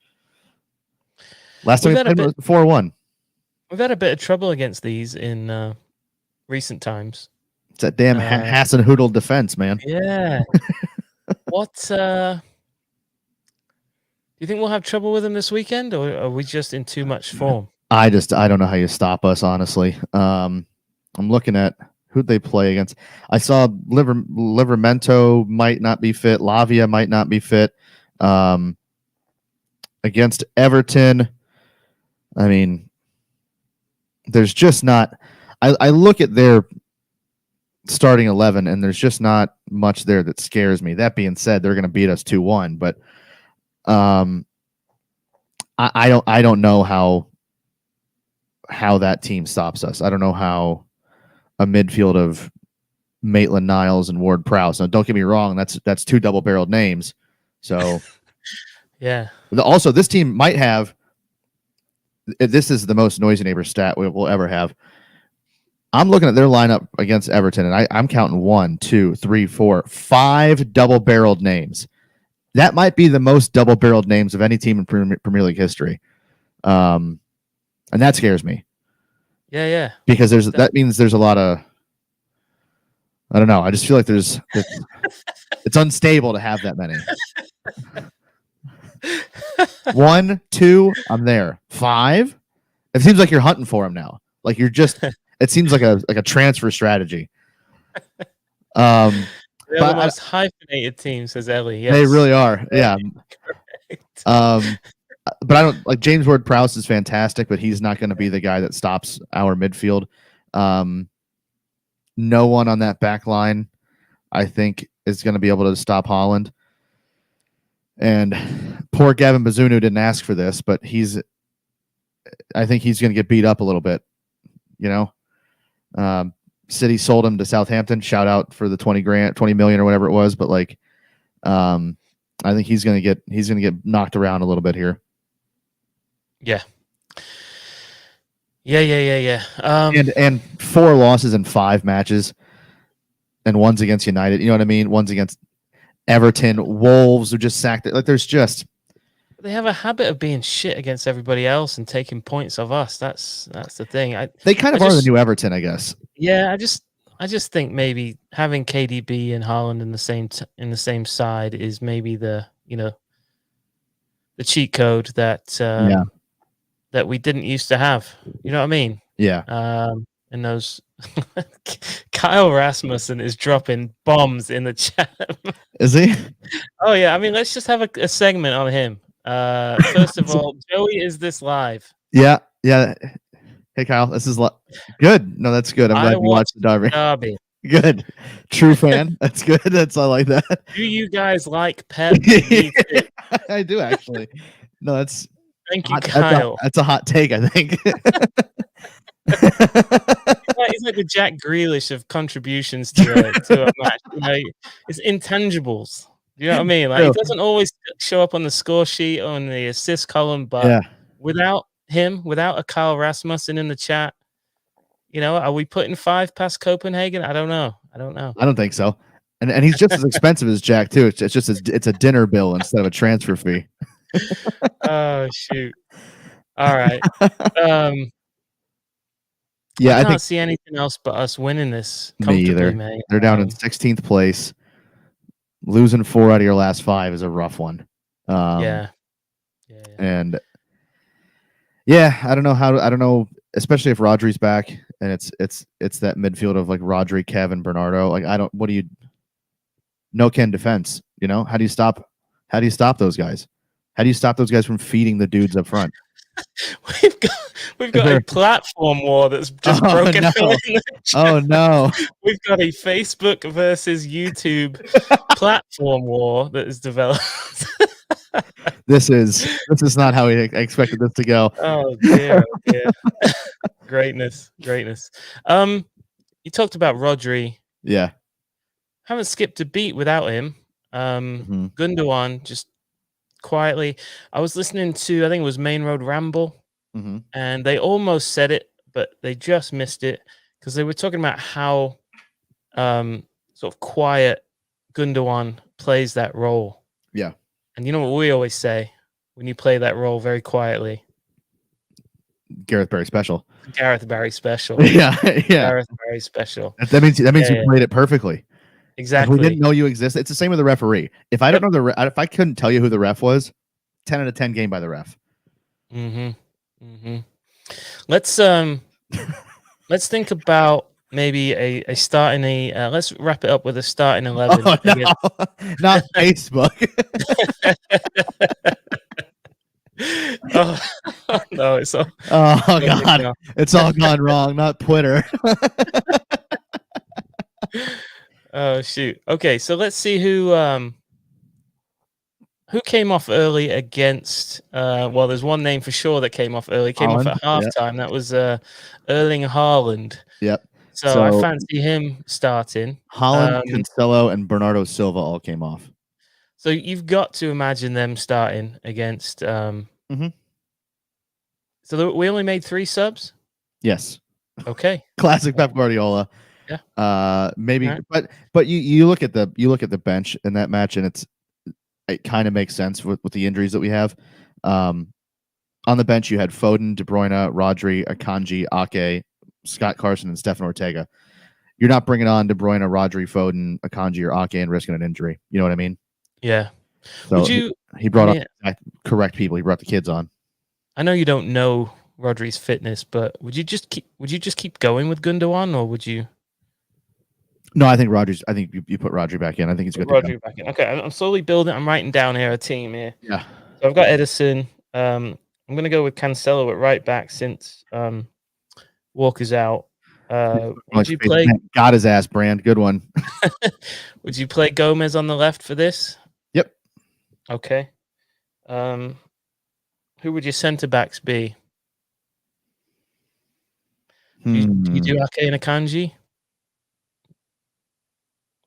Last time we played was 4-1. We've had a bit of trouble against these in recent times. It's that damn Hasenhüttl defense, man. Yeah. What? Do you think we'll have trouble with them this weekend, or are we just in too much form? I don't know how you stop us, honestly. I'm looking at who'd they play against. I saw Livermento might not be fit. Lavia might not be fit. Against Everton, I mean, there's just not. I look at their starting 11, and there's just not much there that scares me. That being said, they're going to beat us 2-1, but I don't know how that team stops us. I don't know how a midfield of Maitland-Niles and Ward-Prowse. Now, don't get me wrong, that's 2 double-barreled names. So, yeah. Also, this team might have. This is the most noisy neighbor stat we'll ever have. I'm looking at their lineup against Everton, and I'm counting 1, 2, 3, 4, 5 double-barreled names. That might be the most double-barreled names of any team in Premier League history, and that scares me. Yeah. Because that means there's a lot of. I don't know. I just feel like it's unstable to have that many. 1, 2, I'm there. 5. It seems like you're hunting for him now. Like you're just. It seems like a transfer strategy. They're the most hyphenated team, says Ellie. Yes. They really are. Yeah. But I don't like James Ward-Prowse is fantastic, but he's not going to be the guy that stops our midfield. No one on that back line, I think, is going to be able to stop Haaland. And poor Gavin Bazunu didn't ask for this, but I think he's going to get beat up a little bit. You know, City sold him to Southampton. Shout out for the 20 million or whatever it was. But like, I think he's going to get knocked around a little bit here. Yeah. And 4 losses in 5 matches, and one's against United. You know what I mean? One's against Everton, Wolves, who just sacked it. Like there's just. They have a habit of being shit against everybody else and taking points off us. That's the thing. They kind of are the new Everton, I guess. Yeah, I just think maybe having KDB and Haaland in the same side is maybe the cheat code that that we didn't used to have. You know what I mean? Yeah. And those Kyle Rasmussen is dropping bombs in the chat. Is he? Oh yeah. I mean, let's just have a segment on him. First of all, Joey, is this live? Yeah. Hey Kyle, this is good. No, that's good. I'm glad you watched the derby. Good. True fan. That's good. I like that. Do you guys like Pep? I do actually. No, that's. Thank you, Kyle. That's a hot take, I think. He's like the Jack Grealish of contributions to a match. It's intangibles. You know what I mean? Like he doesn't always show up on the score sheet on the assist column, but without him, without a Kyle Rasmussen in the chat, are we putting 5 past Copenhagen? I don't know. I don't think so. And he's just as expensive as Jack too. It's just it's a dinner bill instead of a transfer fee. Oh shoot! All right. Yeah, I can't see anything else but us winning this. Me either. Mate. They're down in 16th place. Losing 4 out of your last 5 is a rough one. Yeah. And I don't know, especially if Rodri's back and it's that midfield of like Rodri, Kevin, Bernardo. Like no can defense, How do you stop those guys? How do you stop those guys from feeding the dudes up front? We've got a platform war that's just broken out. Oh no. We've got a Facebook versus YouTube platform war that is developed. This is not how we expected this to go. Oh dear. Greatness. You talked about Rodri. Yeah. Haven't skipped a beat without him. Gundogan just quietly. I was listening to, I think it was Main Road Ramble, and they almost said it, but they just missed it because they were talking about how sort of quiet Gundogan plays that role. Yeah. And you know what we always say when you play that role very quietly? Gareth Barry special. Gareth Barry special. Yeah. Gareth Barry special. That means you played it perfectly. Exactly. If we didn't know you existed, it's the same with the referee. If I don't know if I couldn't tell you who the ref was, 10 out of 10 game by the ref. Let's think about maybe a starting let's wrap it up with a starting 11. Oh, no. Not Facebook. Oh no, it's all God. No. It's all gone wrong, not Twitter. Oh shoot. Okay, so let's see who came off early against well, there's one name for sure that came off early. Came off at halftime. That was Erling Haaland. Yep. So I fancy him starting. Haaland, Cancelo, and Bernardo Silva all came off. So you've got to imagine them starting against So we only made 3 subs? Yes. Okay. Classic Pep Guardiola. Yeah. Maybe, right. but you look at the bench in that match, and it kind of makes sense with the injuries that we have. On the bench, you had Foden, De Bruyne, Rodri, Akanji, Ake, Scott Carson, and Stefan Ortega. You're not bringing on De Bruyne, Rodri, Foden, Akanji, or Ake and risking an injury. You know what I mean? Yeah. So he brought on correct people. He brought the kids on. I know you don't know Rodri's fitness, but would you just keep going with Gundogan, or would you? No, I think you put Rodri back in. I think he's good. Rodri back in. Okay, I'm slowly building. I'm writing down here a team here. Yeah. So I've got Edison. I'm going to go with Cancelo at right back since Walker's out. Would you play? Got his ass, Brand. Good one. Would you play Gomez on the left for this? Yep. Okay. Who would your centre backs be? Do you do Ake and Akanji?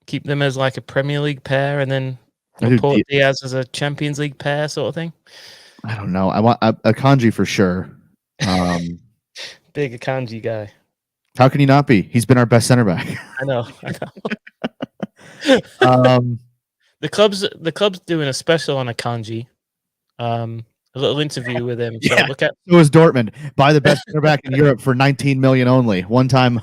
Keep them as like a Premier League pair, and then Laporte Diaz as a Champions League pair, sort of thing. I don't know. I want Akanji for sure. Big Akanji guy. How can he not be? He's been our best center back. I know. The club's doing a special on Akanji. A little interview with him. So look at. So is Dortmund. Buy the best center back in Europe for 19 million only. One time.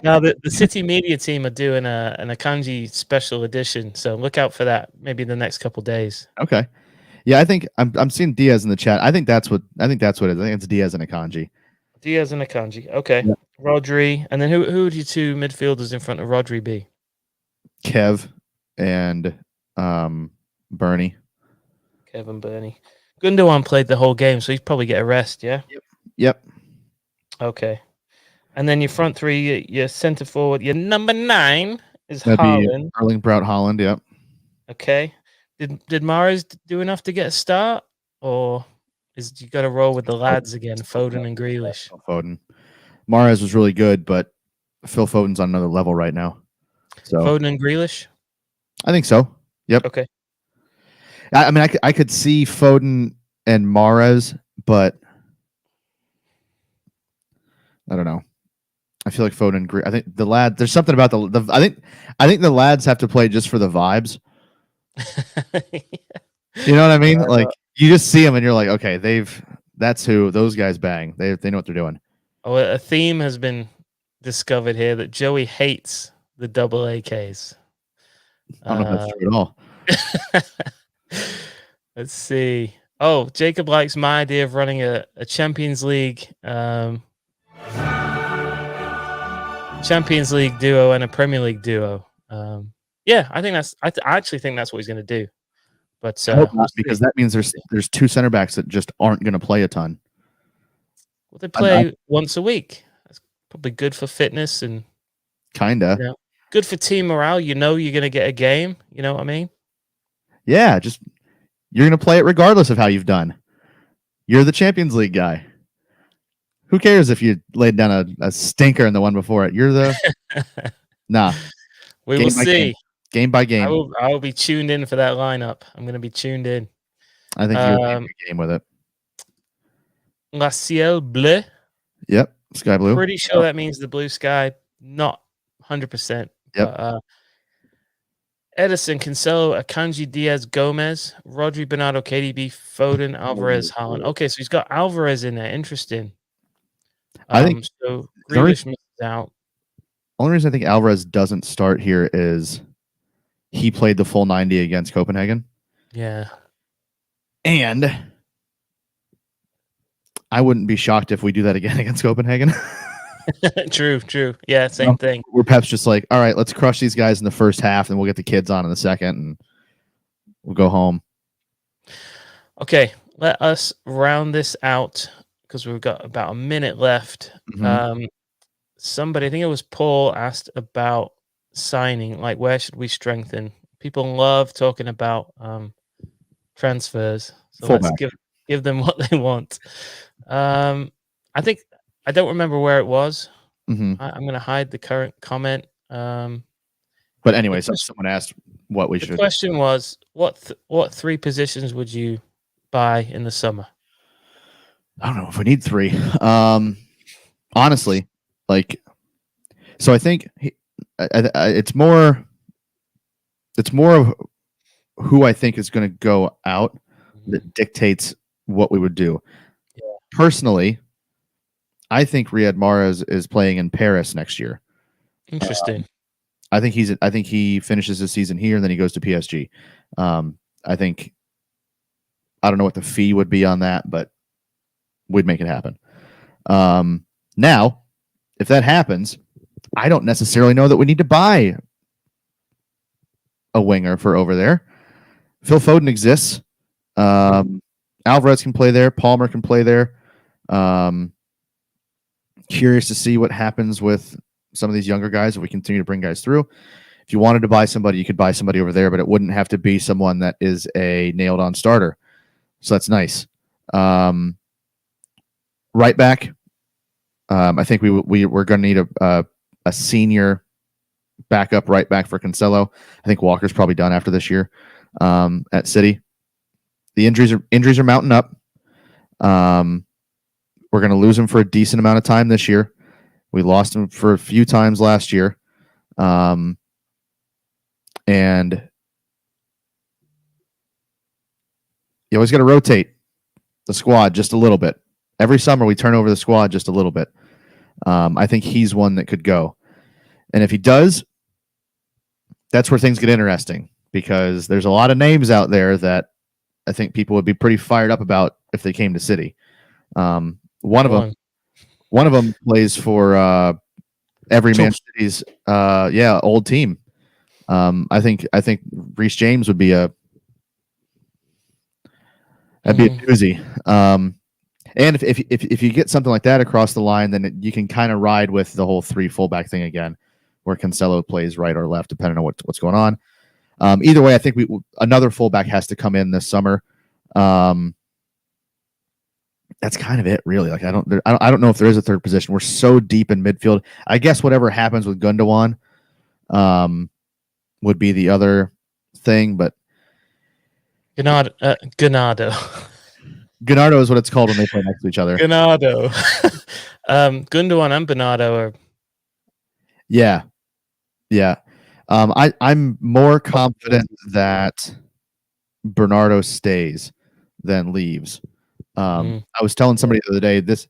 Now the City media team are doing an Akanji special edition. So look out for that. Maybe the next couple days. Okay. Yeah, I think I'm seeing Diaz in the chat. I think that's what it is. I think it's Diaz and Akanji. Diaz and Akanji. Okay. Yeah. Rodri. And then who would your 2 midfielders in front of Rodri be? Kev and Bernie. Kevin Bernie. Gundogan played the whole game, so he'd probably get a rest, yeah? Yep. Okay. And then your front 3, your centre forward, your number 9 is That'd Haaland. Erling Braut Haaland, yep. Okay. Did Mahrez do enough to get a start? Or you got to roll with the lads again, Foden and Grealish? Foden. Mahrez was really good, but Phil Foden's on another level right now. So Foden and Grealish? I think so. Yep. Okay. I mean, I could see Foden and Mahrez, but I don't know. I feel like Foden and I think the lad. There's something about the. I think the lads have to play just for the vibes. Yeah. You know what I mean? Like you just see them and you're like, okay, that's who those guys bang. They know what they're doing. Oh, a theme has been discovered here that Joey hates the double AKs. I don't know if that's true at all. Let's see. Oh, Jacob likes my idea of running a Champions League duo and a Premier League duo. Yeah, I think I actually think that's what he's going to do. But I hope not, because that means there's 2 center backs that just aren't going to play a ton. Well, they play once a week. That's probably good for fitness and kinda good for team morale. You know you're going to get a game. You know what I mean? Yeah, just you're going to play it regardless of how you've done. You're the Champions League guy. Who cares if you laid down a stinker in the one before it? You're the nah. We will see. Game by game. I will be tuned in for that lineup. I'm going to be tuned in. I think you'll be in a game with it. La Ciel Bleu. Yep, sky blue. Pretty sure that means the blue sky. Not 100%. Yep. But, Edison, Cancelo, Akanji, Diaz, Gomez, Rodri, Bernardo, KDB, Foden, Alvarez, Haaland. Okay, so he's got Alvarez in there. Interesting. I think so. Grealish misses out. Only reason I think Alvarez doesn't start here is he played the full 90 against Copenhagen. Yeah. And I wouldn't be shocked if we do that again against Copenhagen. True. Yeah, same thing. Where Pep's just like, all right, let's crush these guys in the first half, and we'll get the kids on in the second, and we'll go home. Okay, let us round this out because we've got about a minute left. Mm-hmm. Somebody, I think it was Paul, asked about signing, like where should we strengthen? People love talking about transfers. So Fullback. Let's give them what they want. I think I don't remember where it was. Mm-hmm. I'm going to hide the current comment. But anyway, someone asked what we should. The question was, what 3 positions would you buy in the summer? I don't know if we need 3. Honestly, so I think it's more of who I think is going to go out that dictates what we would do. Yeah. Personally, I think Riyad Mahrez is playing in Paris next year. Interesting. I think he finishes his season here and then he goes to PSG. I don't know what the fee would be on that, but we'd make it happen. Now, if that happens, I don't necessarily know that we need to buy a winger for over there. Phil Foden exists. Alvarez can play there. Palmer can play there. Curious to see what happens with some of these younger guys if we continue to bring guys through. If you wanted to buy somebody, you could buy somebody over there, but it wouldn't have to be someone that is a nailed-on starter. So that's nice. Right back, I think we're going to need a senior backup right back for Cancelo. I think Walker's probably done after this year at City. The injuries are mounting up. We're going to lose him for a decent amount of time this year. We lost him for a few times last year. And you always got to rotate the squad just a little bit. Every summer we turn over the squad just a little bit. I think he's one that could go. And if he does, that's where things get interesting because there's a lot of names out there that I think people would be pretty fired up about if they came to City. One of them plays for every Man City's old team. I think Reece James would be a doozy. And if you get something like that across the line, then you can kind of ride with the whole 3 fullback thing again, where Cancelo plays right or left, depending on what's going on. Either way, I think another fullback has to come in this summer. That's kind of it, really. Like I don't know if there is a third position. We're so deep in midfield. I guess whatever happens with Gundogan, would be the other thing. But Ganado. Ganardo is what it's called when they play next to each other. Ganado. Gundogan and Bernardo are. Yeah. I'm more confident that Bernardo stays than leaves. I was telling somebody the other day this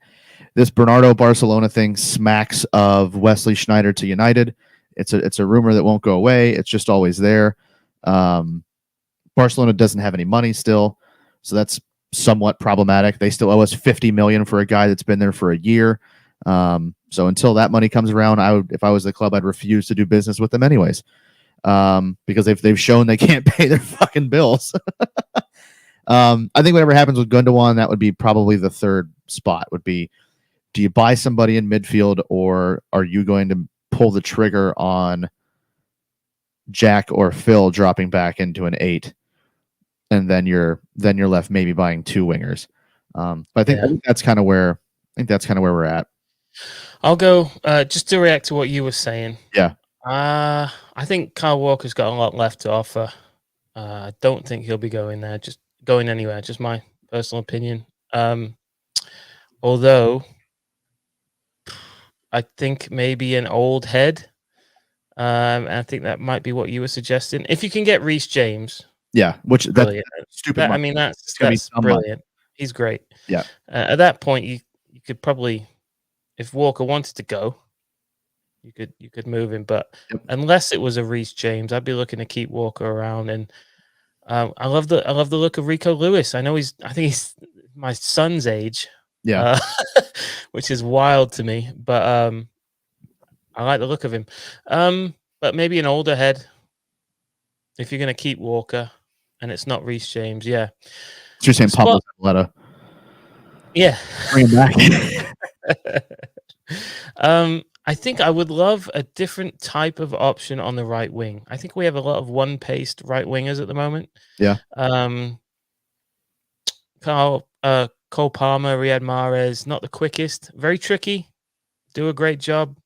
Bernardo Barcelona thing smacks of Wesley Sneijder to United. It's a rumor that won't go away. It's just always there. Barcelona doesn't have any money still, so that's somewhat problematic. They still owe us $50 million for a guy that's been there for a year. So until that money comes around, if I was the club, I'd refuse to do business with them anyways, because they've shown they can't pay their fucking bills. I think whatever happens with Gundogan, that would be probably the third spot. Would be, do you buy somebody in midfield, or are you going to pull the trigger on Jack or Phil dropping back into an 8, and then you're left maybe buying 2 wingers. But I think that's kind of where we're at. I'll go just to react to what you were saying. Yeah. I think Kyle Walker's got a lot left to offer. I don't think he'll be going there, just going anywhere. Just my personal opinion. Although I think maybe an old head. And I think that might be what you were suggesting. If you can get Reece James, yeah, which that's brilliant. stupid. I mean, that's gonna be brilliant. He's great. Yeah. At that point, you could probably, if Walker wanted to go, you could move him. But unless it was a Reece James, I'd be looking to keep Walker around. And I love the look of Rico Lewis. I think he's my son's age. Yeah. Which is wild to me, but I like the look of him. But maybe an older head if you're going to keep Walker and it's not Reece James. Yeah. So you're saying Pablo Zabaleta. Yeah. Bring him back. I think I would love a different type of option on the right wing. I think we have a lot of one-paced right wingers at the moment. Yeah. Cole Palmer, Riyad Mahrez, not the quickest, very tricky, do a great job.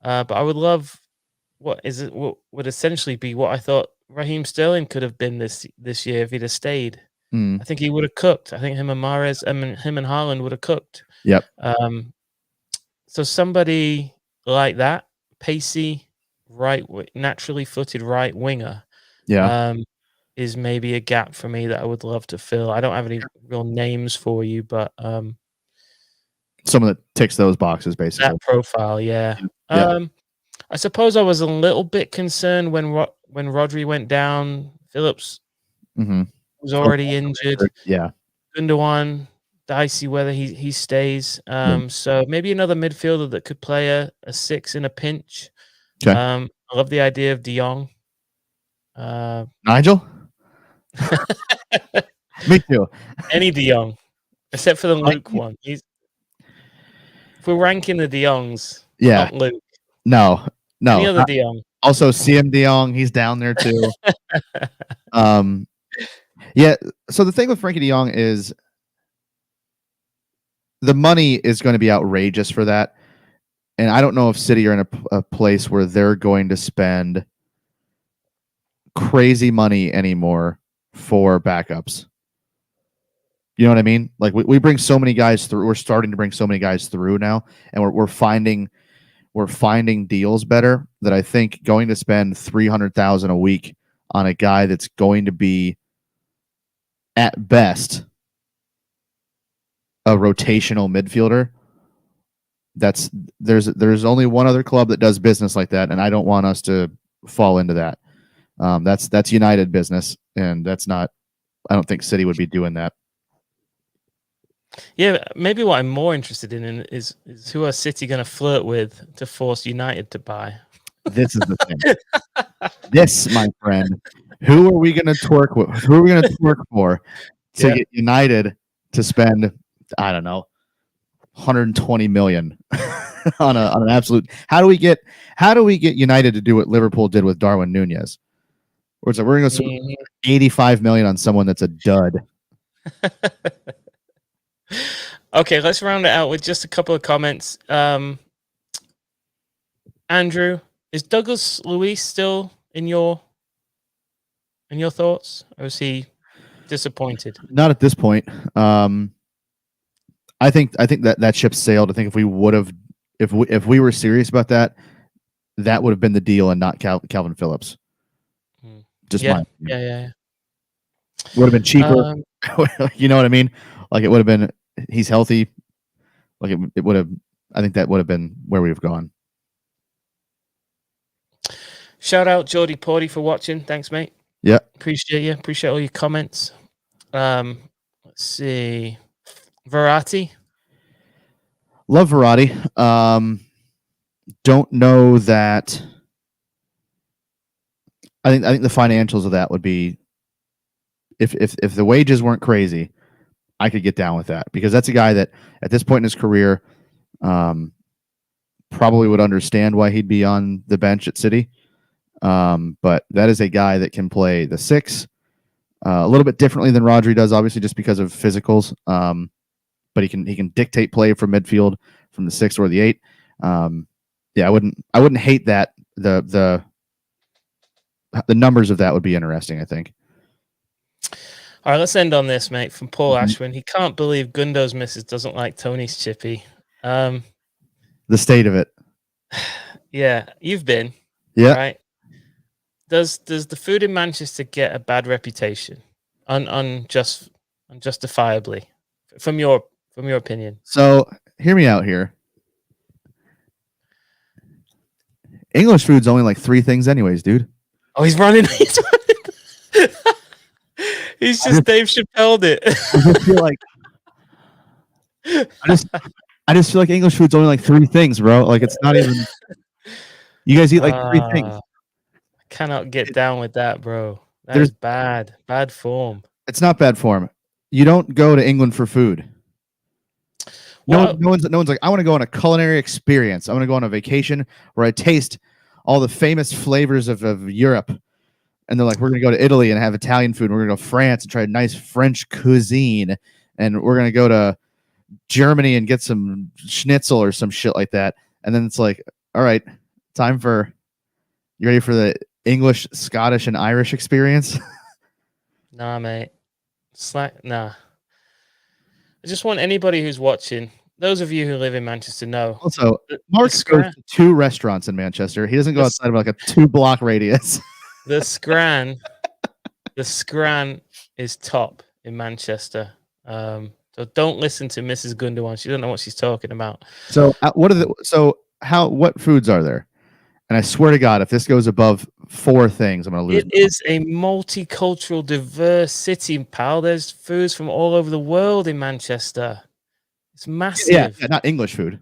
But I would love what would essentially be what I thought Raheem Sterling could have been this year if he'd have stayed. I think he would have cooked. I think him and Mahrez, him and Haaland would have cooked. Yep. So somebody like that, pacey, naturally footed right winger, is maybe a gap for me that I would love to fill. I don't have any real names for you, but someone that ticks those boxes, basically. That profile, yeah. I suppose I was a little bit concerned when Rodri went down. Phillips was already injured. Yeah. Gundogan, dicey whether he stays. So maybe another midfielder that could play a 6 in a pinch. Okay. I love the idea of De Jong. Nigel? Me too. Any De Jong, except for the Luke one. If we're ranking the De Jongs, not Luke. No. Any other De Jong. Also, CM De Jong, he's down there too. Yeah. So the thing with Frankie De Jong is the money is going to be outrageous for that, and I don't know if City are in a place where they're going to spend crazy money anymore for backups. You know what I mean? Like we bring so many guys through. We're starting to bring so many guys through now, and we're finding deals better. That I think going to spend $300,000 a week on a guy that's going to be at best a rotational midfielder. There's only one other club that does business like that, and I don't want us to fall into that. That's United business, and that's not. I don't think City would be doing that. Yeah, maybe what I'm more interested in is who are City going to flirt with to force United to buy. This is the thing. This, my friend, who are we going to twerk with? Who are we going to twerk for to get United to spend? I don't know, 120 million on an absolute. How do we get United to do what Liverpool did with Darwin Nunez? We're going to spend 85 million on someone that's a dud. Okay, let's round it out with just a couple of comments. Andrew, is Douglas Luiz still in your thoughts, or is he disappointed? Not at this point. I think that ship sailed. I think if we would have, if we were serious about that, that would have been the deal, and not Calvin Phillips. Just yeah. Would have been cheaper. You know what I mean? Like it would have been. He's healthy. Like it would have. I think that would have been where we have gone. Shout out Geordie Porty for watching. Thanks, mate. Yeah, appreciate you. Appreciate all your comments. Let's see, Verratti. Love Verratti. Don't know that. I think the financials of that would be if the wages weren't crazy, I could get down with that, because that's a guy that at this point in his career probably would understand why he'd be on the bench at City. But that is a guy that can play the 6 a little bit differently than Rodri does, obviously, just because of physicals. But he can dictate play from midfield from the 6 or the 8. Yeah, I wouldn't hate that the numbers of that would be interesting, I think. All right, let's end on this, mate. From Paul Mhm. Ashwin. He can't believe Gundo's missus doesn't like Tony's chippy. The state of it. Yeah, you've been. Yeah. Right. Does the food in Manchester get a bad reputation? Unjustifiably, from your opinion? So hear me out here. English food's only like 3 things anyways, dude. Oh, he's running. He's running. He's just Dave Chappelle'd it. I just feel like I just feel like English food's only like 3 things, bro. Like it's not even. You guys eat like 3 things. I cannot get down with that, bro. There's bad form. It's not bad form. You don't go to England for food. No one's like, I want to go on a culinary experience. I want to go on a vacation where I taste all the famous flavors of Europe. And they're like, we're going to go to Italy and have Italian food. And we're going to go to France and try nice French cuisine. And we're going to go to Germany and get some schnitzel or some shit like that. And then it's like, all right, you ready for the English, Scottish, and Irish experience? Nah, mate. Nah. I just want anybody who's watching, those of you who live in Manchester know. Also, Mark goes to 2 restaurants in Manchester. He doesn't go outside of like a 2-block radius. The Scran is top in Manchester. So don't listen to Mrs. Gundawan. She doesn't know what she's talking about. So what foods are there? And I swear to God, if this goes above 4 things, I'm going to lose. It is a multicultural, diverse city, pal. There's foods from all over the world in Manchester. It's massive. Yeah, not English food.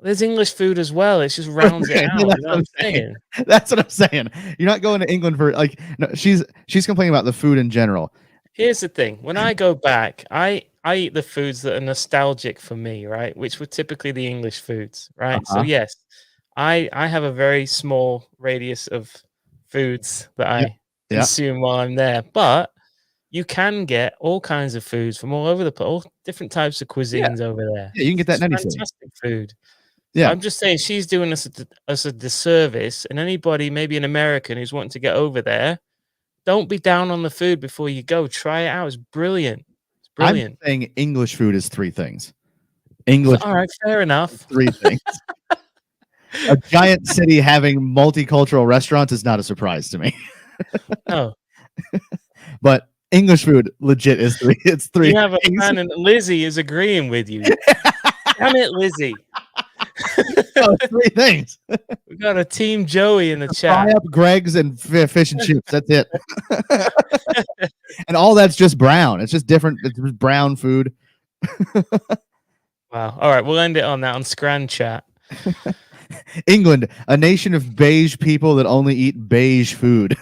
There's English food as well. It just rounds it out. That's what I'm saying. That's what I'm saying. You're not going to England for like. No, she's complaining about the food in general. Here's the thing. When I go back, I eat the foods that are nostalgic for me, right? Which were typically the English foods, right? Uh-huh. So yes, I have a very small radius of foods that I consume while I'm there, but you can get all kinds of foods from all over the place, all different types of cuisines over there. Yeah, you can get that in any city. Fantastic food. Yeah, so I'm just saying she's doing us a disservice, and anybody, maybe an American who's wanting to get over there, don't be down on the food before you go. Try it out. It's brilliant. It's brilliant. I'm saying English food is 3 things. English. All right, fair enough. 3 things. A giant city having multicultural restaurants is not a surprise to me. No. But English food legit is 3. It's 3. You have a fan, and Lizzie is agreeing with you. Damn it, Lizzie. 3 things. We got a Team Joey in the chat. Fry up Greg's and fish and chips. That's it. And all that's just brown. It's just different. It's just brown food. Wow. All right, we'll end it on that on Scran chat. England, a nation of beige people that only eat beige food.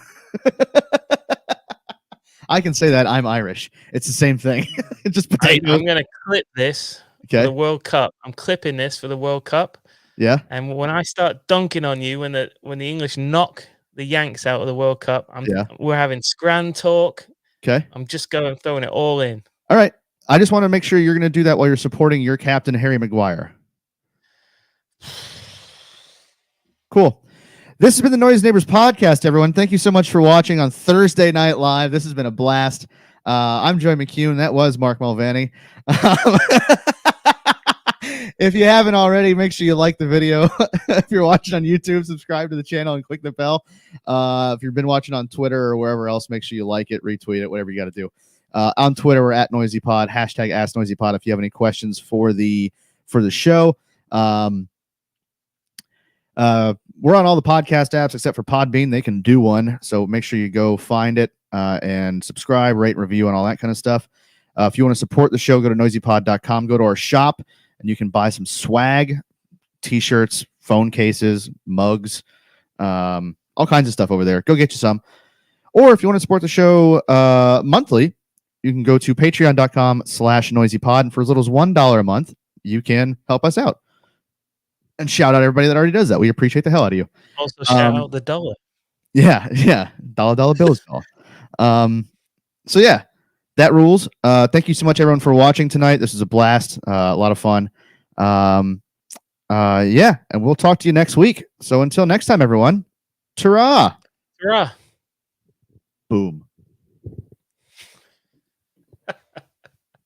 I can say that. I'm Irish. It's the same thing. It's just potatoes. I'm going to clip this for the World Cup. I'm clipping this for the World Cup. Yeah. And when I start dunking on you, when the English knock the Yanks out of the World Cup, we're having Scran talk. Okay. I'm just throwing it all in. All right. I just want to make sure you're going to do that while you're supporting your captain, Harry Maguire. Cool. This has been the Noise Neighbors podcast, everyone. Thank you so much for watching on Thursday Night Live. This has been a blast. I'm Joey McCune. That was Mark Mulvaney. If you haven't already, make sure you like the video. If you're watching on YouTube, subscribe to the channel and click the bell. If you've been watching on Twitter or wherever else, make sure you like it, retweet it, whatever you got to do. On Twitter, we're at NoisyPod, hashtag AskNoisyPod if you have any questions for the show. We're on all the podcast apps except for Podbean. They can do one, so make sure you go find it and subscribe, rate, review, and all that kind of stuff. If you want to support the show, go to noisypod.com. Go to our shop, and you can buy some swag, T-shirts, phone cases, mugs, all kinds of stuff over there. Go get you some. Or if you want to support the show monthly, you can go to patreon.com/noisypod, and for as little as $1 a month, you can help us out. And shout out everybody that already does that. We appreciate the hell out of you. Also shout out the dollar. Yeah. Dollar bills. So yeah, that rules. Thank you so much, everyone, for watching tonight. This was a blast. A lot of fun. Yeah, and we'll talk to you next week. So until next time, everyone, ta-ra. Ta-ra. Boom.